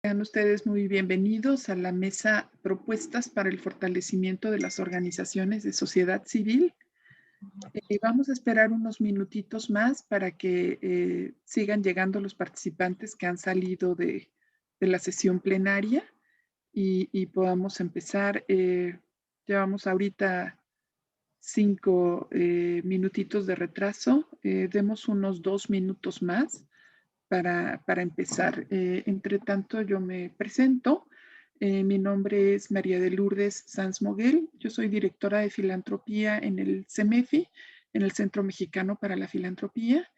Sean ustedes muy bienvenidos a la mesa Propuestas para el fortalecimiento de las organizaciones de sociedad civil. Vamos a esperar unos minutitos más para que sigan llegando los participantes que han salido de la sesión plenaria y podamos empezar. Llevamos ahorita 5 minutitos de retraso. Demos unos 2 minutos más para empezar. Entre tanto, yo me presento. Mi nombre es María de Lourdes Sanz Moguel. Yo soy directora de filantropía en el CEMEFI, en el Centro Mexicano para la Filantropía.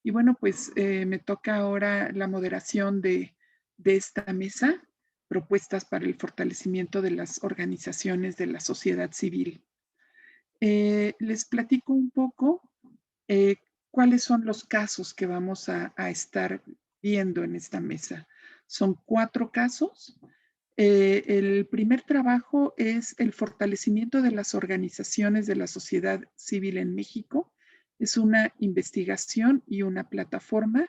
Y bueno, pues me toca ahora la moderación de esta mesa, propuestas para el fortalecimiento de las organizaciones de la sociedad civil. Les platico un poco eh, cuáles son los casos que vamos a estar viendo en esta mesa. Son 4 casos. El primer trabajo es el fortalecimiento de las organizaciones de la sociedad civil en México. Es una investigación y una plataforma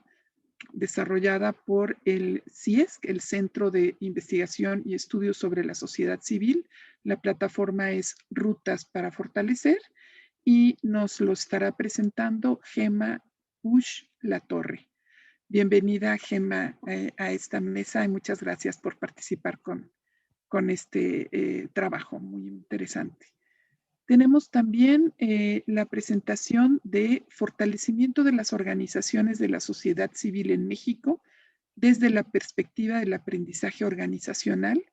desarrollada por el CIESC, el Centro de Investigación y Estudios sobre la Sociedad Civil. La plataforma es Rutas para Fortalecer y nos lo estará presentando Gema Bush Latorre. Bienvenida, Gema, a esta mesa y muchas gracias por participar con este trabajo muy interesante. Tenemos también la presentación de fortalecimiento de las organizaciones de la sociedad civil en México desde la perspectiva del aprendizaje organizacional.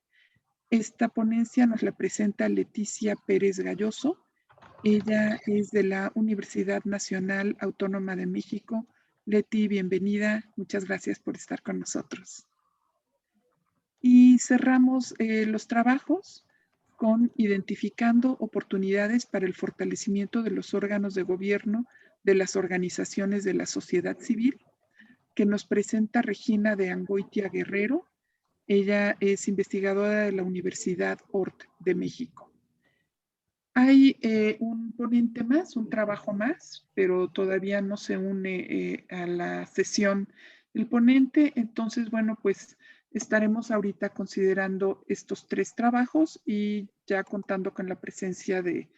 Esta ponencia nos la presenta Leticia Pérez Galloso. Ella es de la Universidad Nacional Autónoma de México. Leti, bienvenida. Muchas gracias por estar con nosotros. Y cerramos los trabajos con identificando oportunidades para el fortalecimiento de los órganos de gobierno de las organizaciones de la sociedad civil, que nos presenta Regina de Angoitia Guerrero. Ella es investigadora de la Universidad ORT de México. Hay un ponente más, un trabajo más, pero todavía no se une a la sesión el ponente. Entonces, bueno, pues estaremos ahorita considerando estos 3 trabajos y ya contando con la presencia de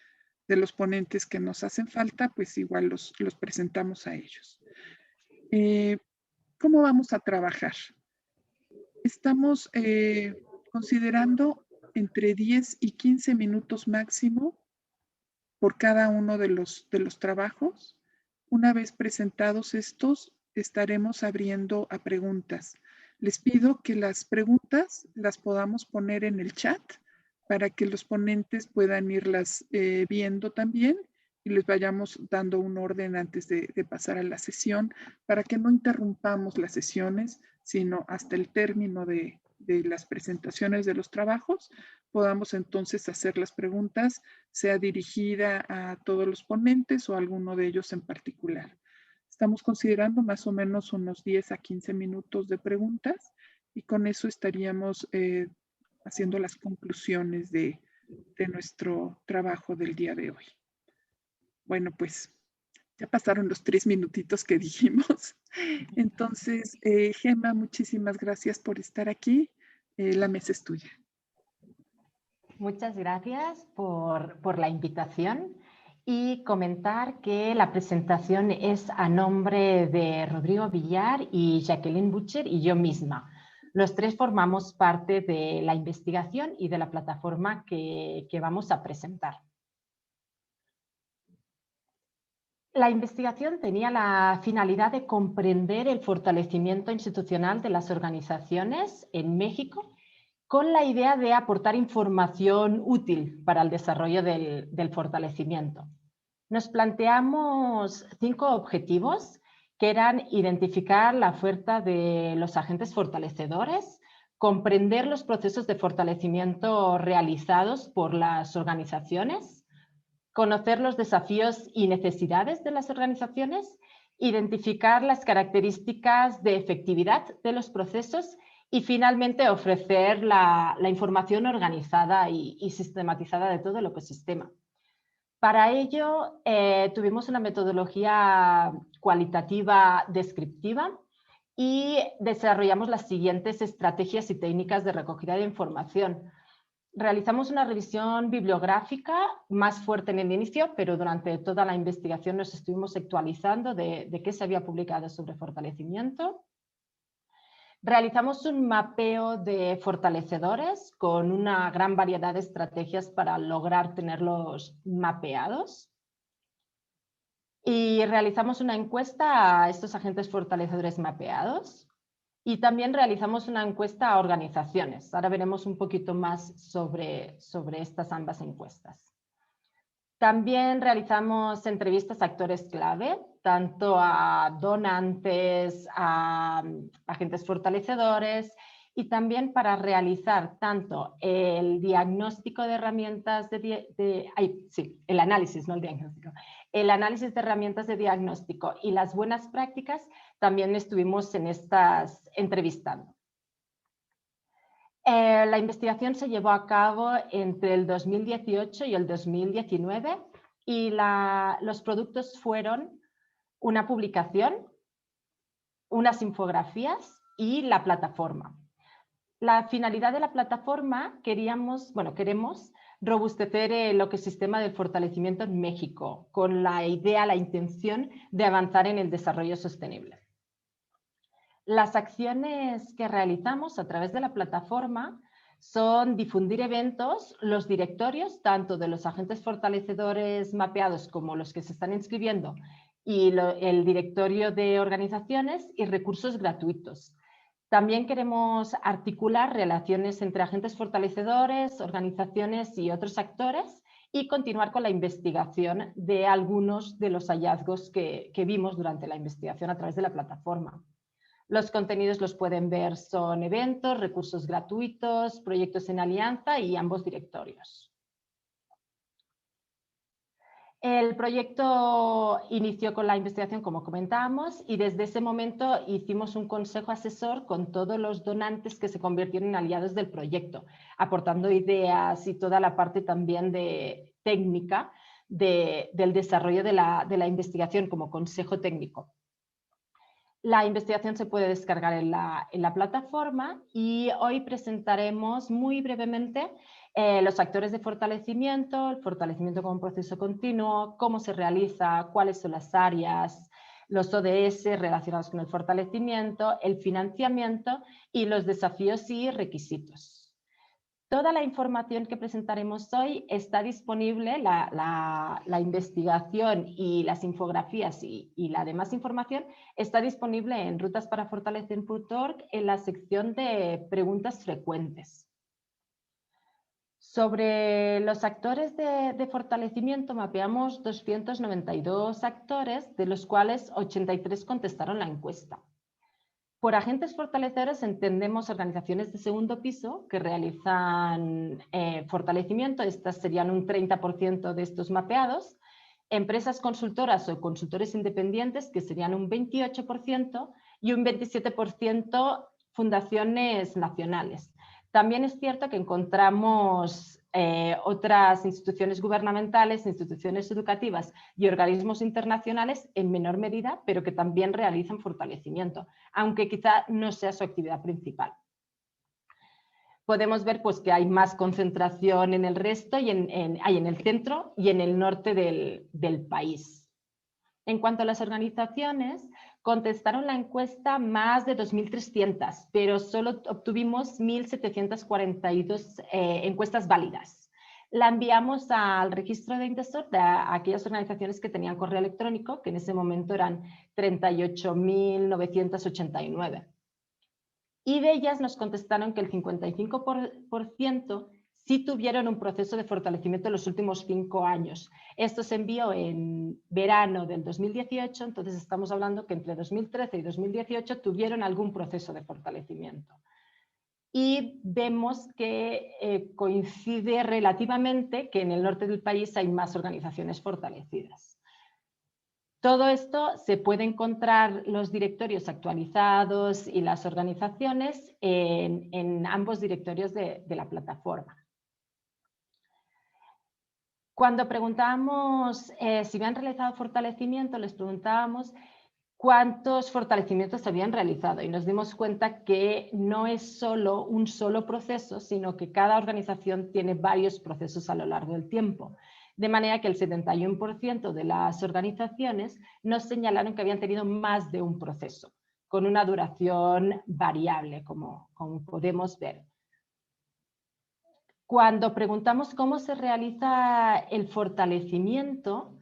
los ponentes que nos hacen falta, pues igual los presentamos a ellos. ¿Cómo vamos a trabajar? Estamos considerando entre 10 y 15 minutos máximo por cada uno de los trabajos. Una vez presentados estos, estaremos abriendo a preguntas. Les pido que las preguntas las podamos poner en el chat para que los ponentes puedan irlas viendo también y les vayamos dando un orden antes de pasar a la sesión para que no interrumpamos las sesiones, sino hasta el término de las presentaciones de los trabajos podamos entonces hacer las preguntas, sea dirigida a todos los ponentes o a alguno de ellos en particular. Estamos considerando más o menos unos 10 a 15 minutos de preguntas y con eso estaríamos haciendo las conclusiones de nuestro trabajo del día de hoy. Bueno, pues ya pasaron los 3 minutitos que dijimos. Entonces, Gema, muchísimas gracias por estar aquí. La mesa es tuya. Muchas gracias por la invitación y comentar que la presentación es a nombre de Rodrigo Villar y Jacqueline Butcher y yo misma. Los 3 formamos parte de la investigación y de la plataforma que vamos a presentar. La investigación tenía la finalidad de comprender el fortalecimiento institucional de las organizaciones en México con la idea de aportar información útil para el desarrollo del fortalecimiento. Nos planteamos 5 objetivos que eran identificar la oferta de los agentes fortalecedores, comprender los procesos de fortalecimiento realizados por las organizaciones, conocer los desafíos y necesidades de las organizaciones, identificar las características de efectividad de los procesos y finalmente ofrecer la información organizada y sistematizada de todo el ecosistema. Para ello tuvimos una metodología cualitativa descriptiva y desarrollamos las siguientes estrategias y técnicas de recogida de información. Realizamos una revisión bibliográfica más fuerte en el inicio, pero durante toda la investigación nos estuvimos actualizando de qué se había publicado sobre fortalecimiento. Realizamos un mapeo de fortalecedores con una gran variedad de estrategias para lograr tenerlos mapeados. Y realizamos una encuesta a estos agentes fortalecedores mapeados. Y también realizamos una encuesta a organizaciones. Ahora veremos un poquito más sobre estas ambas encuestas. También realizamos entrevistas a actores clave, tanto a donantes, a agentes fortalecedores, y también para realizar tanto el diagnóstico de herramientas el análisis, no el diagnóstico, el análisis de herramientas de diagnóstico y las buenas prácticas, también estuvimos en estas entrevistando. La investigación se llevó a cabo entre el 2018 y el 2019 y los productos fueron una publicación, unas infografías y la plataforma. La finalidad de la plataforma queremos robustecer el ecosistema del fortalecimiento en México con la idea, la intención de avanzar en el desarrollo sostenible. Las acciones que realizamos a través de la plataforma son difundir eventos, los directorios, tanto de los agentes fortalecedores mapeados como los que se están inscribiendo, y el directorio de organizaciones y recursos gratuitos. También queremos articular relaciones entre agentes fortalecedores, organizaciones y otros actores y continuar con la investigación de algunos de los hallazgos que vimos durante la investigación a través de la plataforma. Los contenidos los pueden ver, son eventos, recursos gratuitos, proyectos en alianza y ambos directorios. El proyecto inició con la investigación, como comentábamos, y desde ese momento hicimos un consejo asesor con todos los donantes que se convirtieron en aliados del proyecto, aportando ideas y toda la parte también de técnica del desarrollo de la investigación como consejo técnico. La investigación se puede descargar en la plataforma y hoy presentaremos muy brevemente los actores de fortalecimiento, el fortalecimiento como un proceso continuo, cómo se realiza, cuáles son las áreas, los ODS relacionados con el fortalecimiento, el financiamiento y los desafíos y requisitos. Toda la información que presentaremos hoy está disponible, la investigación y las infografías y la demás información está disponible en rutasparafortalecer.org en la sección de preguntas frecuentes. Sobre los actores de fortalecimiento mapeamos 292 actores, de los cuales 83 contestaron la encuesta. Por agentes fortalecedores entendemos organizaciones de segundo piso que realizan fortalecimiento, estas serían un 30% de estos mapeados, empresas consultoras o consultores independientes que serían un 28% y un 27% fundaciones nacionales. También es cierto que encontramos otras instituciones gubernamentales, instituciones educativas y organismos internacionales en menor medida, pero que también realizan fortalecimiento, aunque quizá no sea su actividad principal. Podemos ver pues, que hay más concentración en el resto, y en el centro y en el norte del país. En cuanto a las organizaciones, contestaron la encuesta más de 2.300, pero solo obtuvimos 1.742 encuestas válidas. La enviamos al registro de Indesor de aquellas organizaciones que tenían correo electrónico, que en ese momento eran 38.989. Y de ellas nos contestaron que el 55% sí tuvieron un proceso de fortalecimiento en los últimos 5 años. Esto se envió en verano del 2018, entonces estamos hablando que entre 2013 y 2018 tuvieron algún proceso de fortalecimiento. Y vemos que coincide relativamente que en el norte del país hay más organizaciones fortalecidas. Todo esto se puede encontrar los directorios actualizados y las organizaciones en ambos directorios de la plataforma. Cuando preguntábamos si habían realizado fortalecimiento, les preguntábamos cuántos fortalecimientos se habían realizado y nos dimos cuenta que no es solo un solo proceso, sino que cada organización tiene varios procesos a lo largo del tiempo. De manera que el 71% de las organizaciones nos señalaron que habían tenido más de un proceso, con una duración variable, como podemos ver. Cuando preguntamos cómo se realiza el fortalecimiento,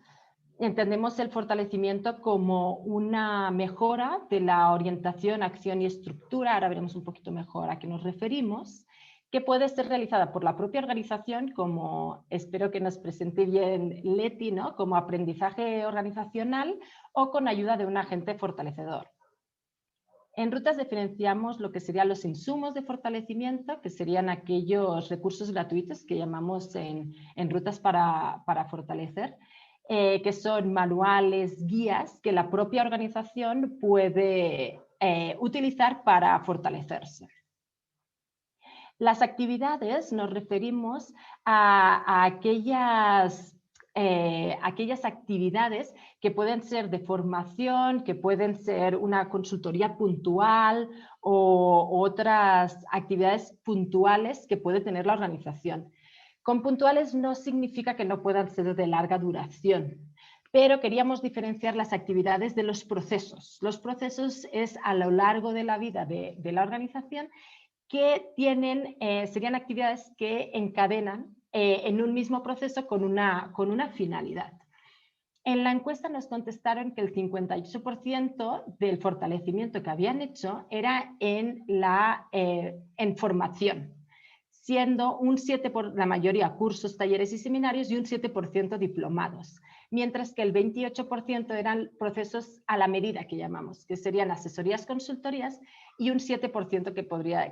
entendemos el fortalecimiento como una mejora de la orientación, acción y estructura, ahora veremos un poquito mejor a qué nos referimos, que puede ser realizada por la propia organización, como espero que nos presente bien Leti, ¿no? Como aprendizaje organizacional o con ayuda de un agente fortalecedor. En rutas diferenciamos lo que serían los insumos de fortalecimiento, que serían aquellos recursos gratuitos que llamamos en rutas para fortalecer, que son manuales, guías que la propia organización puede utilizar para fortalecerse. Las actividades nos referimos a aquellas actividades que pueden ser de formación, que pueden ser una consultoría puntual o otras actividades puntuales que puede tener la organización. Con puntuales no significa que no puedan ser de larga duración, pero queríamos diferenciar las actividades de los procesos. Los procesos es a lo largo de la vida de la organización que serían actividades que encadenan en un mismo proceso con una finalidad. En la encuesta nos contestaron que el 58% del fortalecimiento que habían hecho era en formación, siendo un 7% la mayoría cursos, talleres y seminarios y un 7% diplomados, mientras que el 28% eran procesos a la medida que llamamos, que serían asesorías, consultorías y un 7%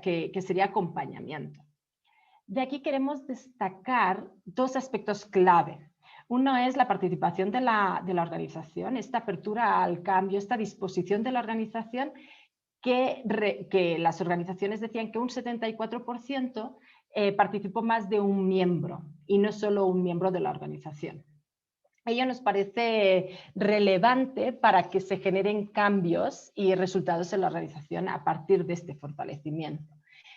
que sería acompañamiento. De aquí queremos destacar dos aspectos clave. Uno es la participación de la organización, esta apertura al cambio, esta disposición de la organización que las organizaciones decían que un 74% participó más de un miembro y no solo un miembro de la organización. Ello nos parece relevante para que se generen cambios y resultados en la organización a partir de este fortalecimiento.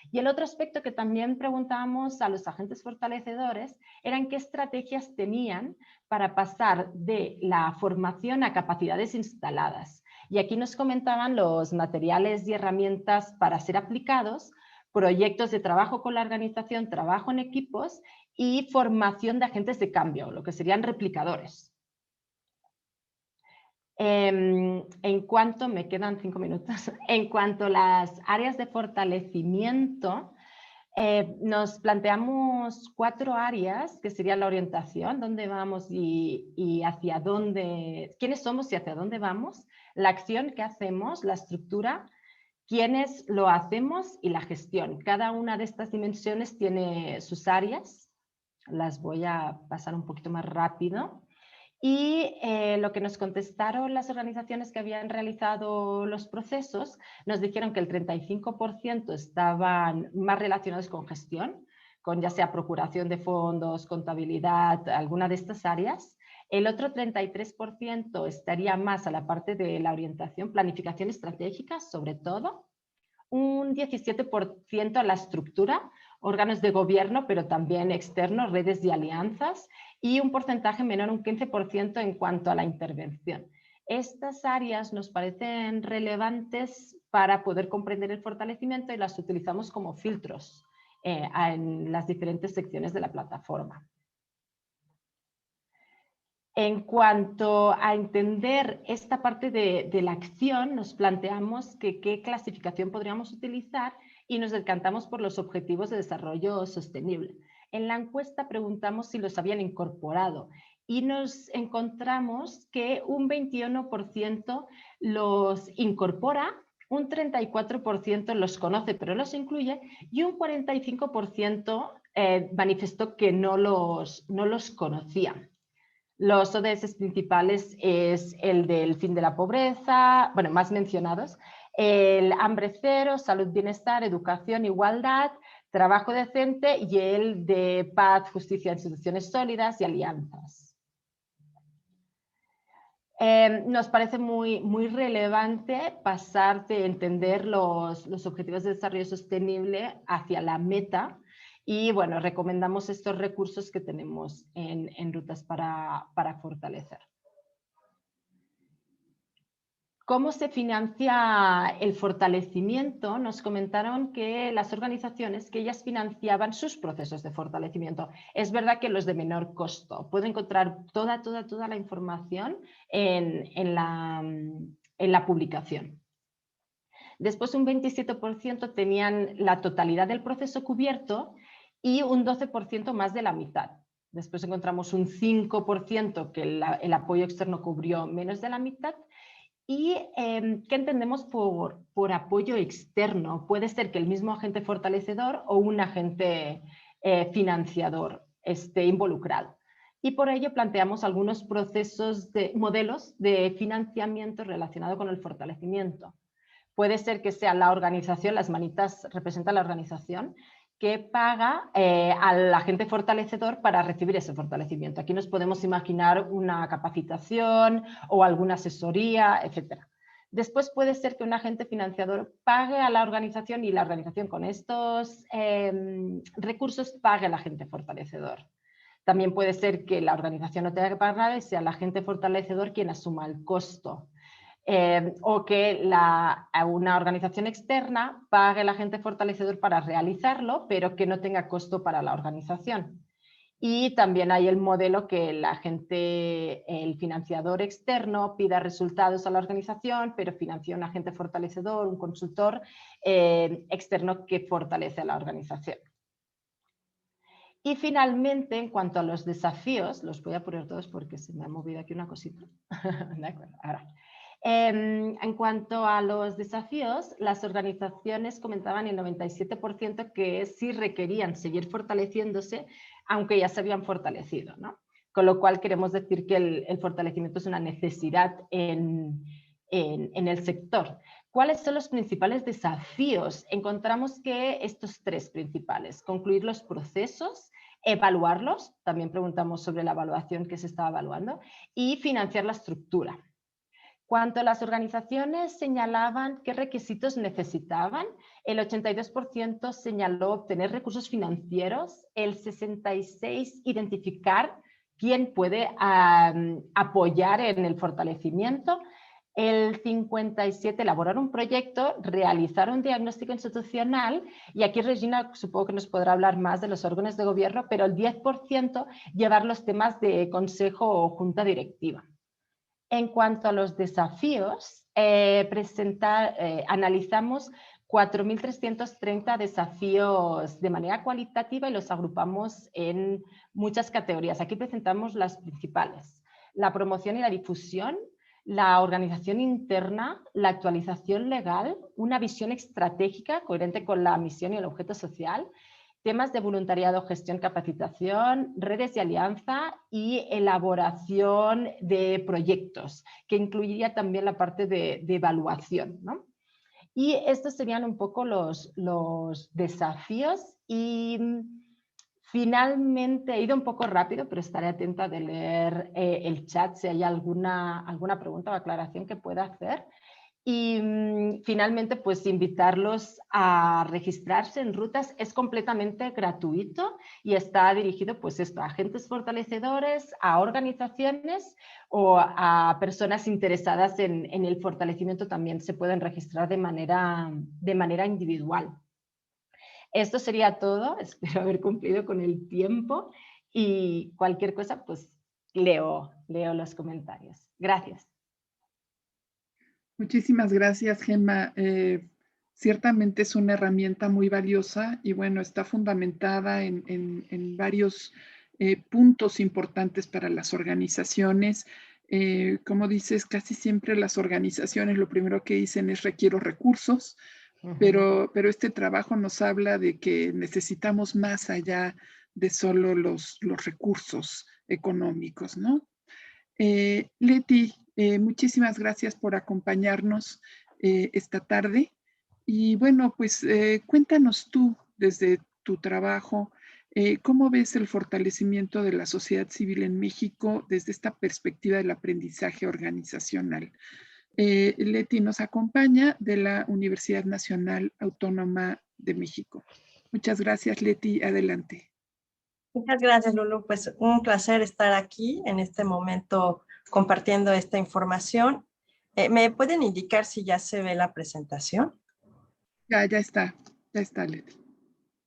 Y el otro aspecto que también preguntábamos a los agentes fortalecedores eran qué estrategias tenían para pasar de la formación a capacidades instaladas. Y aquí nos comentaban los materiales y herramientas para ser aplicados, proyectos de trabajo con la organización, trabajo en equipos y formación de agentes de cambio, lo que serían replicadores. En cuanto, me quedan 5 minutos, en cuanto a las áreas de fortalecimiento, nos planteamos 4 áreas, que sería la orientación, dónde vamos y hacia dónde, quiénes somos y hacia dónde vamos, la acción que hacemos, la estructura, quiénes lo hacemos y la gestión. Cada una de estas dimensiones tiene sus áreas, las voy a pasar un poquito más rápido. Y lo que nos contestaron las organizaciones que habían realizado los procesos, nos dijeron que el 35% estaban más relacionados con gestión, con ya sea procuración de fondos, contabilidad, alguna de estas áreas. El otro 33% estaría más a la parte de la orientación, planificación estratégica, sobre todo. Un 17% a la estructura, órganos de gobierno, pero también externos, redes y alianzas, y un porcentaje menor, un 15% en cuanto a la intervención. Estas áreas nos parecen relevantes para poder comprender el fortalecimiento y las utilizamos como filtros en las diferentes secciones de la plataforma. En cuanto a entender esta parte de la acción, nos planteamos que qué clasificación podríamos utilizar y nos decantamos por los objetivos de desarrollo sostenible. En la encuesta preguntamos si los habían incorporado y nos encontramos que un 21% los incorpora, un 34% los conoce pero los incluye y un 45% manifestó que no los conocía. Los ODS principales es el del fin de la pobreza, bueno, más mencionados, el hambre cero, salud, bienestar, educación, igualdad, trabajo decente y el de paz, justicia, instituciones sólidas y alianzas. Nos parece muy relevante pasar de entender los objetivos de desarrollo sostenible hacia la meta y bueno, recomendamos estos recursos que tenemos en rutas para fortalecer. ¿Cómo se financia el fortalecimiento? Nos comentaron que las organizaciones, que ellas financiaban sus procesos de fortalecimiento. Es verdad que los de menor costo. Puedo encontrar toda la información en la publicación. Después un 27% tenían la totalidad del proceso cubierto y un 12% más de la mitad. Después encontramos un 5% que el apoyo externo cubrió menos de la mitad. ¿Y qué entendemos por apoyo externo? Puede ser que el mismo agente fortalecedor o un agente financiador esté involucrado. Y por ello planteamos algunos modelos de financiamiento relacionado con el fortalecimiento. Puede ser que sea la organización, las manitas representan la organización, que paga al agente fortalecedor para recibir ese fortalecimiento. Aquí nos podemos imaginar una capacitación o alguna asesoría, etc. Después puede ser que un agente financiador pague a la organización y la organización con estos recursos pague al agente fortalecedor. También puede ser que la organización no tenga que pagar nada y sea el agente fortalecedor quien asuma el costo. O que una organización externa pague el agente fortalecedor para realizarlo, pero que no tenga costo para la organización. Y también hay el modelo que el financiador externo pida resultados a la organización, pero financia un agente fortalecedor, un consultor externo que fortalece a la organización. Y finalmente, en cuanto a los desafíos, los voy a poner todos porque se me ha movido aquí una cosita. De acuerdo, ahora. En cuanto a los desafíos, las organizaciones comentaban el 97% que sí requerían seguir fortaleciéndose, aunque ya se habían fortalecido, ¿no? Con lo cual queremos decir que el fortalecimiento es una necesidad en el sector. ¿Cuáles son los principales desafíos? Encontramos que estos tres principales: concluir los procesos, evaluarlos, también preguntamos sobre la evaluación que se estaba evaluando, y financiar la estructura. Cuanto a las organizaciones señalaban qué requisitos necesitaban, el 82% señaló obtener recursos financieros, el 66% identificar quién puede apoyar en el fortalecimiento, el 57% elaborar un proyecto, realizar un diagnóstico institucional, y aquí Regina supongo que nos podrá hablar más de los órganos de gobierno, pero el 10% llevar los temas de consejo o junta directiva. En cuanto a los desafíos, analizamos 4.330 desafíos de manera cualitativa y los agrupamos en muchas categorías. Aquí presentamos las principales: la promoción y la difusión, la organización interna, la actualización legal, una visión estratégica coherente con la misión y el objeto social, temas de voluntariado, gestión, capacitación, redes de alianza y elaboración de proyectos, que incluiría también la parte de evaluación, ¿no? Y estos serían un poco los desafíos. Y finalmente, he ido un poco rápido, pero estaré atenta de leer el chat si hay alguna pregunta o aclaración que pueda hacer. Y finalmente, pues invitarlos a registrarse en Rutas. Es completamente gratuito y está dirigido pues a agentes fortalecedores, a organizaciones o a personas interesadas en el fortalecimiento. También se pueden registrar de manera individual. Esto sería todo. Espero haber cumplido con el tiempo y cualquier cosa pues leo los comentarios. Gracias. Muchísimas gracias, Gemma. Ciertamente es una herramienta muy valiosa y bueno, está fundamentada en varios puntos importantes para las organizaciones. Como dices, casi siempre las organizaciones lo primero que dicen es requiero recursos, pero este trabajo nos habla de que necesitamos más allá de solo los recursos económicos, ¿no? Leti, muchísimas gracias por acompañarnos esta tarde. Y bueno, pues cuéntanos tú desde tu trabajo, ¿Cómo ves el fortalecimiento de la sociedad civil en México desde esta perspectiva del aprendizaje organizacional? Leti nos acompaña de la Universidad Nacional Autónoma de México. Muchas gracias, Leti. Adelante. Muchas gracias, Lulu. Pues un placer estar aquí en este momento compartiendo esta información. ¿Me pueden indicar si ya se ve la presentación? Ya está, Leti.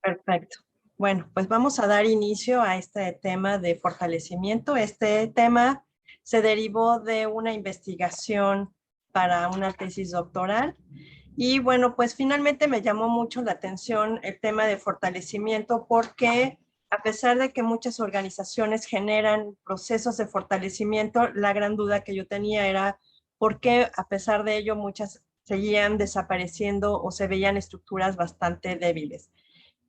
Perfecto. Bueno, pues vamos a dar inicio a este tema de fortalecimiento. Este tema se derivó de una investigación para una tesis doctoral. Y bueno, pues finalmente me llamó mucho la atención el tema de fortalecimiento porque a pesar de que muchas organizaciones generan procesos de fortalecimiento, la gran duda que yo tenía era por qué a pesar de ello muchas seguían desapareciendo o se veían estructuras bastante débiles.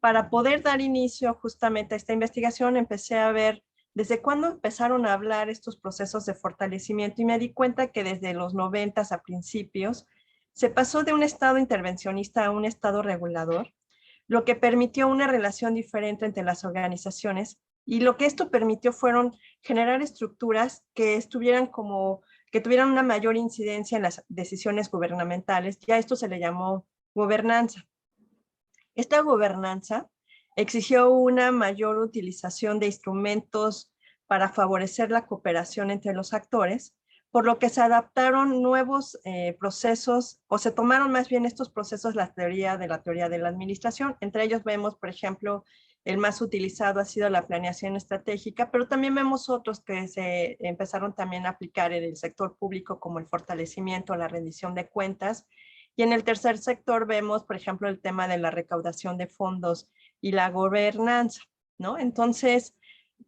Para poder dar inicio justamente a esta investigación, empecé a ver desde cuándo empezaron a hablar estos procesos de fortalecimiento y me di cuenta que desde los 90s a principios se pasó de un estado intervencionista a un estado regulador, lo que permitió una relación diferente entre las organizaciones y lo que esto permitió fueron generar estructuras que estuvieran que tuvieran una mayor incidencia en las decisiones gubernamentales. Ya esto se le llamó gobernanza. Esta gobernanza exigió una mayor utilización de instrumentos para favorecer la cooperación entre los actores, por lo que se adaptaron nuevos procesos, o se tomaron más bien estos procesos la teoría de la administración. Entre ellos vemos, por ejemplo, el más utilizado ha sido la planeación estratégica, pero también vemos otros que se empezaron también a aplicar en el sector público, como el fortalecimiento, la rendición de cuentas. Y en el tercer sector vemos, por ejemplo, el tema de la recaudación de fondos y la gobernanza, ¿no? Entonces,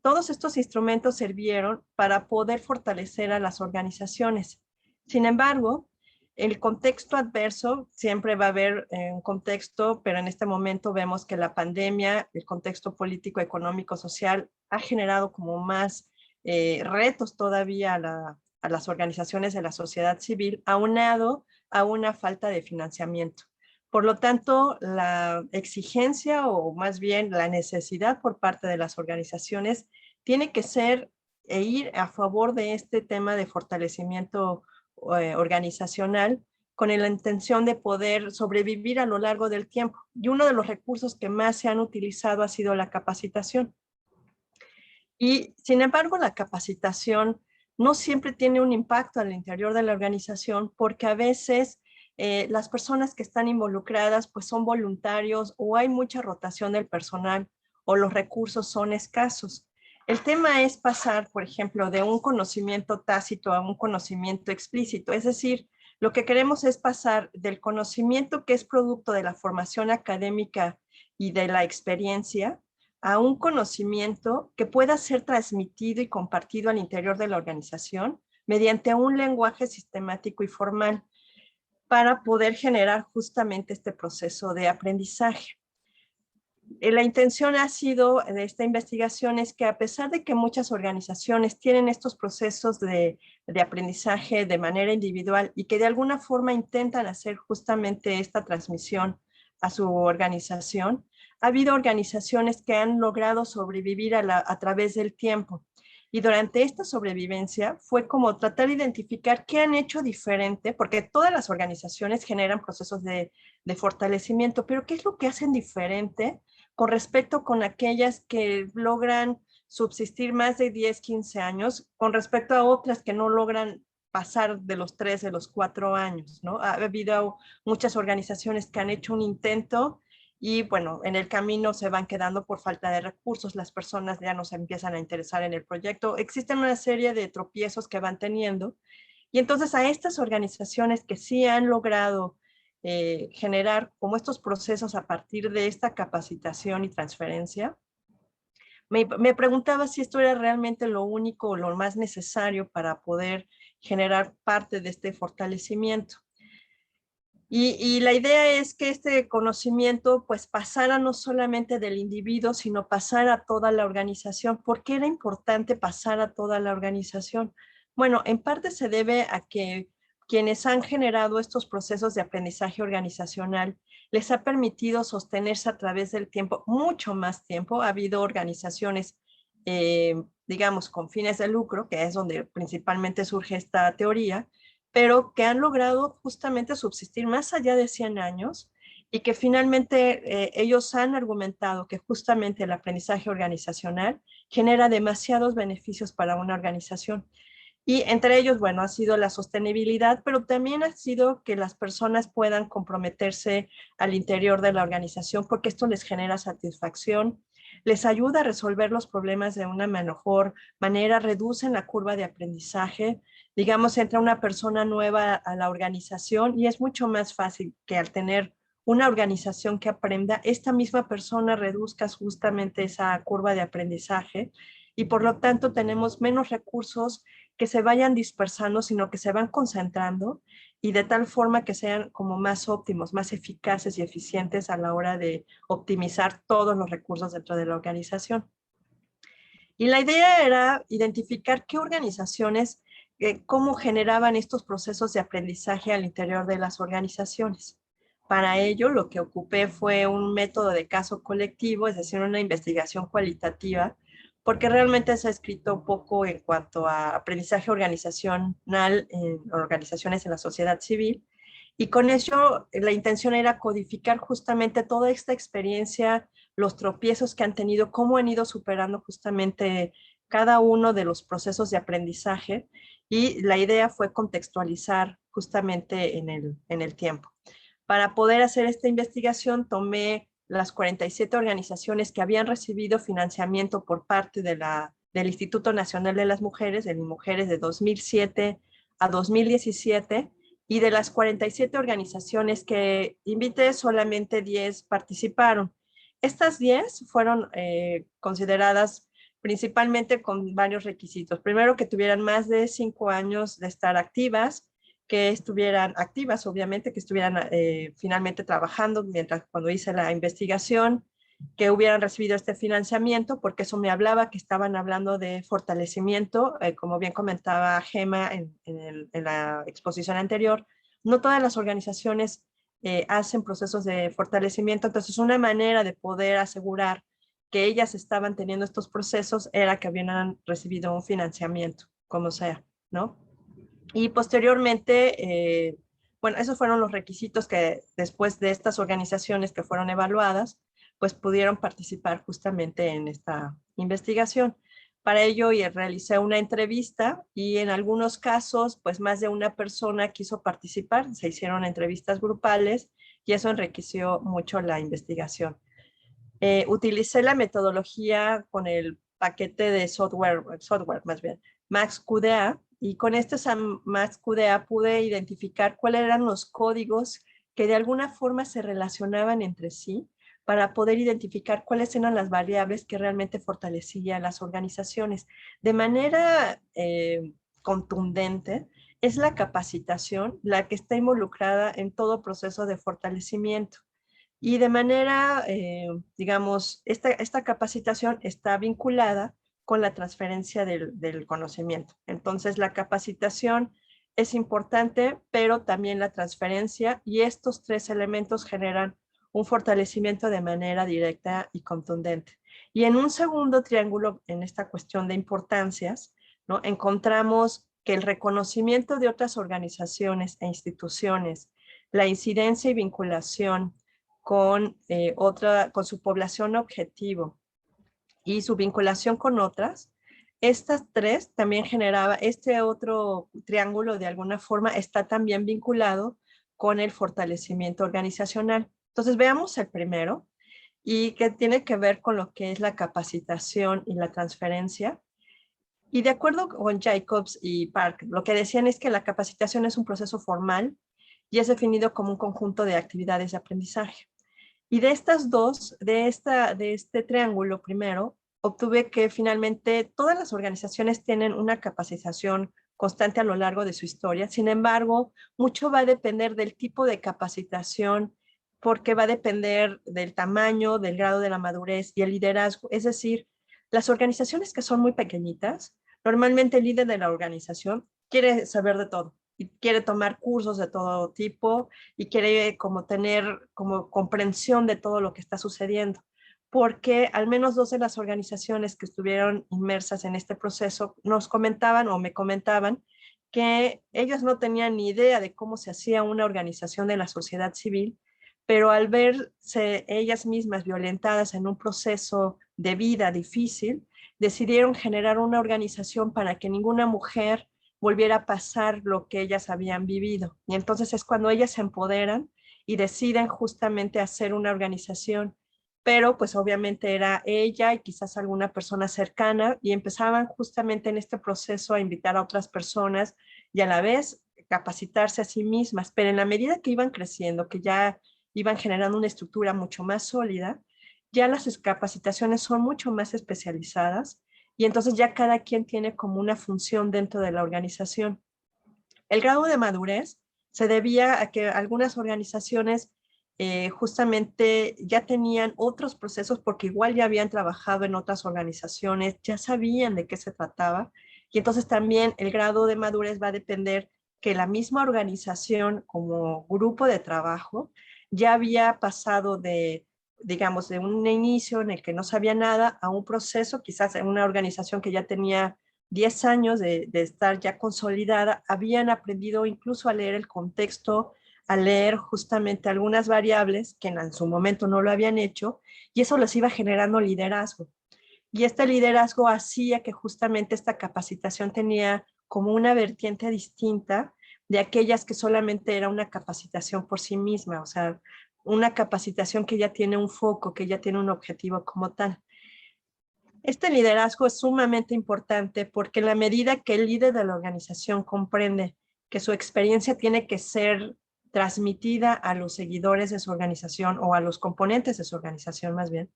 todos estos instrumentos sirvieron para poder fortalecer a las organizaciones. Sin embargo, el contexto adverso, siempre va a haber un contexto, pero en este momento vemos que la pandemia, el contexto político, económico, social, ha generado como más retos todavía a las organizaciones de la sociedad civil, aunado a una falta de financiamiento. Por lo tanto, la exigencia o más bien la necesidad por parte de las organizaciones tiene que ser e ir a favor de este tema de fortalecimiento organizacional con la intención de poder sobrevivir a lo largo del tiempo. Y uno de los recursos que más se han utilizado ha sido la capacitación. Y sin embargo, la capacitación no siempre tiene un impacto al interior de la organización porque a veces las personas que están involucradas pues son voluntarios o hay mucha rotación del personal o los recursos son escasos. El tema es pasar, por ejemplo, de un conocimiento tácito a un conocimiento explícito, es decir, lo que queremos es pasar del conocimiento que es producto de la formación académica y de la experiencia a un conocimiento que pueda ser transmitido y compartido al interior de la organización mediante un lenguaje sistemático y formal para poder generar justamente este proceso de aprendizaje. La intención ha sido de esta investigación es que a pesar de que muchas organizaciones tienen estos procesos de aprendizaje de manera individual y que de alguna forma intentan hacer justamente esta transmisión a su organización, ha habido organizaciones que han logrado sobrevivir a través del tiempo. Y durante esta sobrevivencia fue como tratar de identificar qué han hecho diferente, porque todas las organizaciones generan procesos de fortalecimiento, pero qué es lo que hacen diferente con respecto con aquellas que logran subsistir más de 10, 15 años, con respecto a otras que no logran pasar de los 3, de los 4 años, ¿no? Ha habido muchas organizaciones que han hecho un intento y bueno, en el camino se van quedando por falta de recursos, las personas ya no se empiezan a interesar en el proyecto, existen una serie de tropiezos que van teniendo y entonces a estas organizaciones que sí han logrado generar como estos procesos a partir de esta capacitación y transferencia, me preguntaba si esto era realmente lo único o lo más necesario para poder generar parte de este fortalecimiento. Y la idea es que este conocimiento pues pasara no solamente del individuo, sino pasara a toda la organización. ¿Por qué era importante pasar a toda la organización? Bueno, en parte se debe a que quienes han generado estos procesos de aprendizaje organizacional, les ha permitido sostenerse a través del tiempo, mucho más tiempo. Ha habido organizaciones, digamos, con fines de lucro, que es donde principalmente surge esta teoría, pero que han logrado justamente subsistir más allá de 100 años y que finalmente ellos han argumentado que justamente el aprendizaje organizacional genera demasiados beneficios para una organización. Y entre ellos, bueno, ha sido la sostenibilidad, pero también ha sido que las personas puedan comprometerse al interior de la organización porque esto les genera satisfacción, les ayuda a resolver los problemas de una mejor manera, reducen la curva de aprendizaje. Digamos, entra una persona nueva a la organización y es mucho más fácil que al tener una organización que aprenda, esta misma persona reduzca justamente esa curva de aprendizaje y por lo tanto tenemos menos recursos que se vayan dispersando, sino que se van concentrando y de tal forma que sean como más óptimos, más eficaces y eficientes a la hora de optimizar todos los recursos dentro de la organización. Y la idea era identificar qué organizaciones, cómo generaban estos procesos de aprendizaje al interior de las organizaciones. Para ello, lo que ocupé fue un método de caso colectivo, es decir, una investigación cualitativa, porque realmente se ha escrito poco en cuanto a aprendizaje organizacional en organizaciones en la sociedad civil. Y con ello, la intención era codificar justamente toda esta experiencia, los tropiezos que han tenido, cómo han ido superando justamente cada uno de los procesos de aprendizaje. Y la idea fue contextualizar justamente en el tiempo. Para poder hacer esta investigación, tomé las 47 organizaciones que habían recibido financiamiento por parte del Instituto Nacional de las Mujeres, de Mujeres de 2007 a 2017, y de las 47 organizaciones que invité, solamente 10 participaron. Estas 10 fueron consideradas principalmente con varios requisitos. Primero, que tuvieran más de 5 años de estar activas, que estuvieran activas, obviamente, que estuvieran finalmente trabajando cuando hice la investigación, que hubieran recibido este financiamiento, porque eso me hablaba que estaban hablando de fortalecimiento, como bien comentaba Gema en la exposición anterior. No todas las organizaciones hacen procesos de fortalecimiento, entonces una manera de poder asegurar que ellas estaban teniendo estos procesos era que habían recibido un financiamiento, como sea, ¿no? Y posteriormente, bueno, esos fueron los requisitos que después de estas organizaciones que fueron evaluadas, pues pudieron participar justamente en esta investigación. Para ello realicé una entrevista y en algunos casos, pues más de una persona quiso participar, se hicieron entrevistas grupales y eso enriqueció mucho la investigación. Utilicé la metodología con el paquete de software más bien, MaxQDA, y con este MaxQDA pude identificar cuáles eran los códigos que de alguna forma se relacionaban entre sí para poder identificar cuáles eran las variables que realmente fortalecían las organizaciones. De manera contundente, es la capacitación la que está involucrada en todo proceso de fortalecimiento. Y de manera, digamos, esta capacitación está vinculada con la transferencia del conocimiento. Entonces, la capacitación es importante, pero también la transferencia, y estos tres elementos generan un fortalecimiento de manera directa y contundente. Y en un segundo triángulo, en esta cuestión de importancias, ¿no?, encontramos que el reconocimiento de otras organizaciones e instituciones, la incidencia y vinculación con su población objetivo y su vinculación con otras, estas tres también generaba, este otro triángulo de alguna forma está también vinculado con el fortalecimiento organizacional. Entonces veamos el primero, y que tiene que ver con lo que es la capacitación y la transferencia. Y de acuerdo con Jacobs y Park, lo que decían es que la capacitación es un proceso formal y es definido como un conjunto de actividades de aprendizaje. Y de estas dos, de este triángulo primero, obtuve que finalmente todas las organizaciones tienen una capacitación constante a lo largo de su historia. Sin embargo, mucho va a depender del tipo de capacitación, porque va a depender del tamaño, del grado de la madurez y el liderazgo. Es decir, las organizaciones que son muy pequeñitas, normalmente el líder de la organización quiere saber de todo. y quiere tomar cursos de todo tipo y quiere como tener como comprensión de todo lo que está sucediendo. Porque al menos 2 de las organizaciones que estuvieron inmersas en este proceso nos comentaban o me comentaban que ellos no tenían ni idea de cómo se hacía una organización de la sociedad civil, pero al verse ellas mismas violentadas en un proceso de vida difícil, decidieron generar una organización para que ninguna mujer volviera a pasar lo que ellas habían vivido. Y entonces es cuando ellas se empoderan y deciden justamente hacer una organización, pero pues obviamente era ella y quizás alguna persona cercana, y empezaban justamente en este proceso a invitar a otras personas y a la vez capacitarse a sí mismas, pero en la medida que iban creciendo, que ya iban generando una estructura mucho más sólida, ya las capacitaciones son mucho más especializadas y entonces ya cada quien tiene como una función dentro de la organización. El grado de madurez se debía a que algunas organizaciones justamente ya tenían otros procesos porque igual ya habían trabajado en otras organizaciones, ya sabían de qué se trataba, y entonces también el grado de madurez va a depender que la misma organización como grupo de trabajo ya había pasado de, digamos, de un inicio en el que no sabía nada a un proceso, quizás en una organización que ya tenía 10 años de estar ya consolidada, habían aprendido incluso a leer el contexto, a leer justamente algunas variables que en su momento no lo habían hecho, y eso les iba generando liderazgo. Y este liderazgo hacía que justamente esta capacitación tenía como una vertiente distinta de aquellas que solamente era una capacitación por sí misma, o sea, una capacitación que ya tiene un foco, que ya tiene un objetivo como tal. Este liderazgo es sumamente importante porque en la medida que el líder de la organización comprende que su experiencia tiene que ser transmitida a los seguidores de su organización o a los componentes de su organización más bien,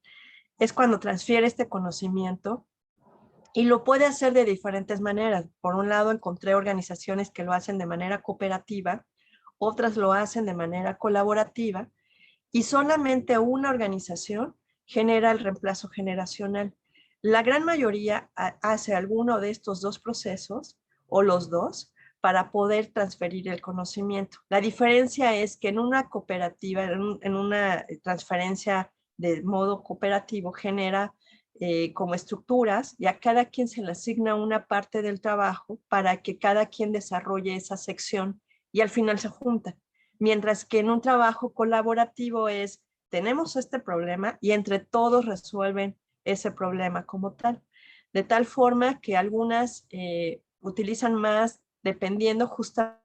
es cuando transfiere este conocimiento y lo puede hacer de diferentes maneras. Por un lado, encontré organizaciones que lo hacen de manera cooperativa, otras lo hacen de manera colaborativa y solamente una organización genera el reemplazo generacional. La gran mayoría hace alguno de estos dos procesos o los dos para poder transferir el conocimiento. La diferencia es que en una cooperativa, en una transferencia de modo cooperativo, genera como estructuras y a cada quien se le asigna una parte del trabajo para que cada quien desarrolle esa sección y al final se junta. Mientras que en un trabajo colaborativo es, tenemos este problema y entre todos resuelven ese problema como tal. De tal forma que algunas utilizan más dependiendo justamente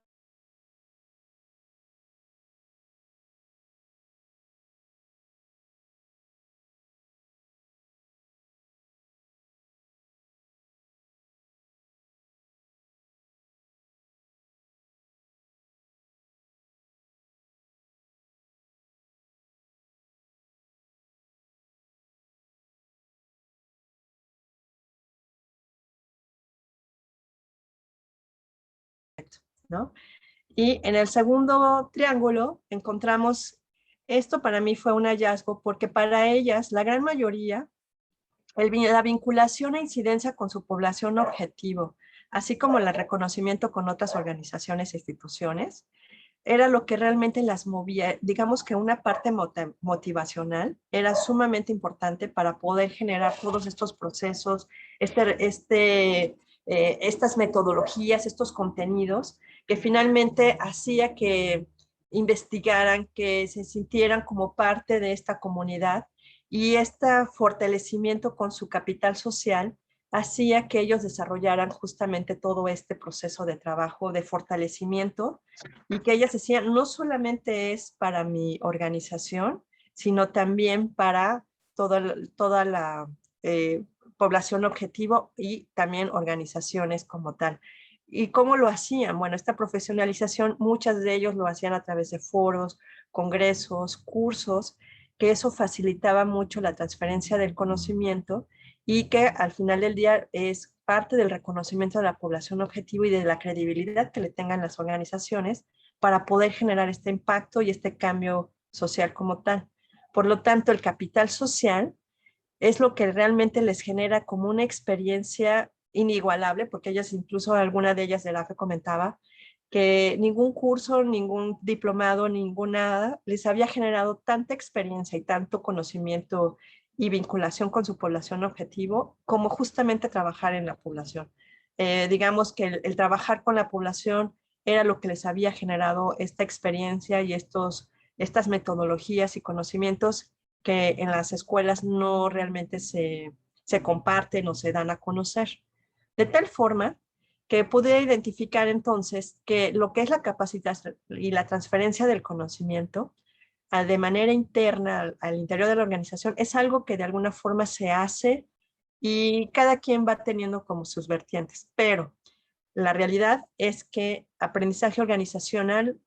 ¿no? Y en el segundo triángulo encontramos, esto para mí fue un hallazgo porque para ellas, la gran mayoría, la vinculación e incidencia con su población objetivo, así como el reconocimiento con otras organizaciones e instituciones, era lo que realmente las movía. Digamos que una parte motivacional era sumamente importante para poder generar todos estos procesos, estas metodologías, estos contenidos, que finalmente hacía que investigaran, que se sintieran como parte de esta comunidad, y este fortalecimiento con su capital social hacía que ellos desarrollaran justamente todo este proceso de trabajo, de fortalecimiento, y que ellas decían, no solamente es para mi organización, sino también para toda la población objetivo y también organizaciones como tal. ¿Y cómo lo hacían? Bueno, esta profesionalización, muchas de ellos lo hacían a través de foros, congresos, cursos, que eso facilitaba mucho la transferencia del conocimiento y que al final del día es parte del reconocimiento de la población objetivo y de la credibilidad que le tengan las organizaciones para poder generar este impacto y este cambio social como tal. Por lo tanto, el capital social es lo que realmente les genera como una experiencia inigualable, porque ellas, incluso alguna de ellas de la AFE comentaba, que ningún curso, ningún diplomado, ninguna les había generado tanta experiencia y tanto conocimiento y vinculación con su población objetivo como justamente trabajar en la población. Digamos que el trabajar con la población era lo que les había generado esta experiencia y estas metodologías y conocimientos que en las escuelas no realmente se comparten o se dan a conocer. De tal forma que pude identificar entonces que lo que es la capacitación y la transferencia del conocimiento de manera interna al interior de la organización es algo que de alguna forma se hace y cada quien va teniendo como sus vertientes, pero la realidad es que aprendizaje organizacional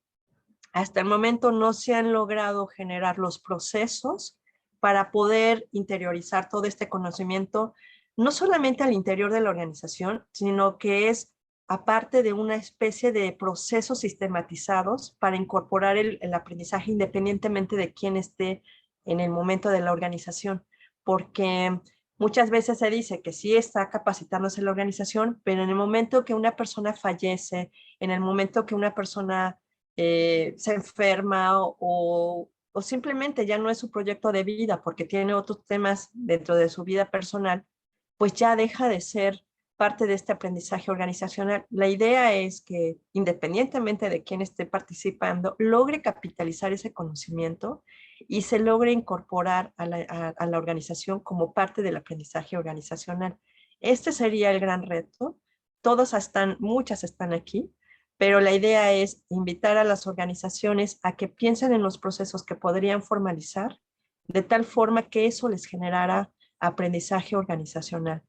hasta el momento no se han logrado generar los procesos para poder interiorizar todo este conocimiento, no solamente al interior de la organización, sino que es aparte de una especie de procesos sistematizados para incorporar el aprendizaje independientemente de quién esté en el momento de la organización, porque muchas veces se dice que sí está capacitándose la organización, pero en el momento que una persona fallece, en el momento que una persona se enferma o simplemente ya no es su proyecto de vida porque tiene otros temas dentro de su vida personal, pues ya deja de ser parte de este aprendizaje organizacional. La idea es que independientemente de quién esté participando, logre capitalizar ese conocimiento y se logre incorporar a la organización como parte del aprendizaje organizacional. Este sería el gran reto. Muchas están aquí, pero la idea es invitar a las organizaciones a que piensen en los procesos que podrían formalizar de tal forma que eso les generara aprendizaje organizacional.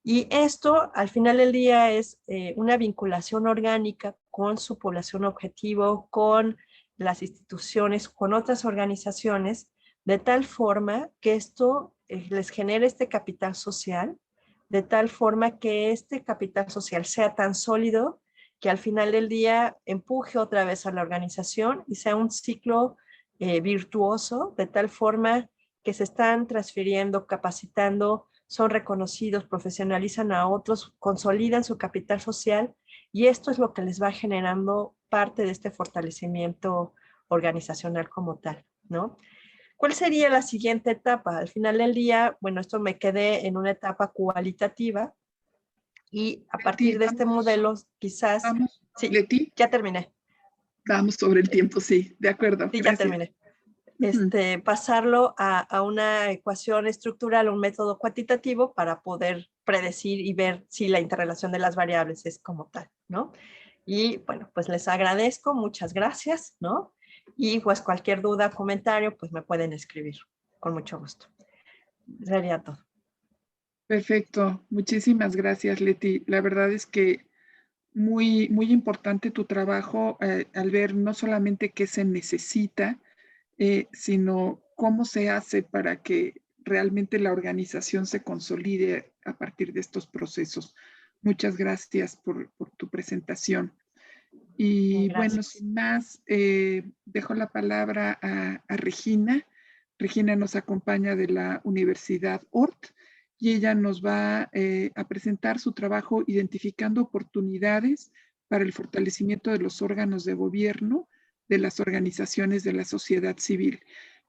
Y esto, al final del día, es una vinculación orgánica con su población objetivo, con las instituciones, con otras organizaciones, de tal forma que esto les genere este capital social, de tal forma que este capital social sea tan sólido que al final del día empuje otra vez a la organización y sea un ciclo virtuoso, de tal forma que se están transfiriendo, capacitando, son reconocidos, profesionalizan a otros, consolidan su capital social y esto es lo que les va generando parte de este fortalecimiento organizacional como tal, ¿no? ¿Cuál sería la siguiente etapa? Al final del día, bueno, esto me quedé en una etapa cualitativa y a partir de este modelo quizás... Vamos, Sí, Leti, ya terminé. vamos sobre el tiempo, sí, de acuerdo, Sí, ya gracias. terminé. Pasarlo a una ecuación estructural, un método cuantitativo para poder predecir y ver si la interrelación de las variables es como tal, ¿no? Y bueno, pues les agradezco, muchas gracias, ¿no? Y pues cualquier duda, comentario, pues me pueden escribir, con mucho gusto. Sería todo. Perfecto, muchísimas gracias, Leti. La verdad es que muy, muy importante tu trabajo al ver no solamente qué se necesita, sino cómo se hace para que realmente la organización se consolide a partir de estos procesos. Muchas gracias por tu presentación. Y bueno, Gracias. sin más, dejo la palabra a Regina. Regina nos acompaña de la Universidad Ort y ella nos va a presentar su trabajo identificando oportunidades para el fortalecimiento de los órganos de gobierno de las organizaciones de la sociedad civil.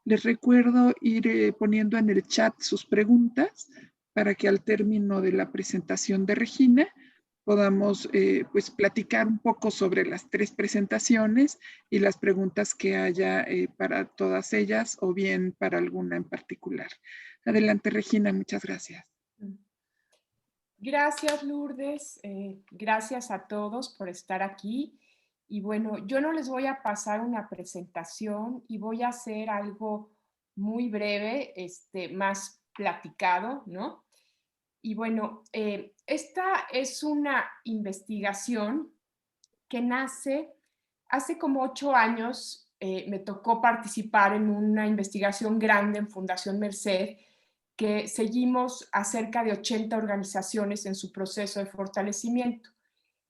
Les recuerdo ir poniendo en el chat sus preguntas para que al término de la presentación de Regina podamos pues platicar un poco sobre las tres presentaciones y las preguntas que haya para todas ellas o bien para alguna en particular. Adelante, Regina, muchas gracias. Gracias, Lourdes. Gracias a todos por estar aquí. Y bueno, yo no les voy a pasar una presentación y voy a hacer algo muy breve, más platicado, ¿no? Y bueno, esta es una investigación que nace hace como 8 años. Me tocó participar en una investigación grande en Fundación Merced, que seguimos a cerca de 80 organizaciones en su proceso de fortalecimiento.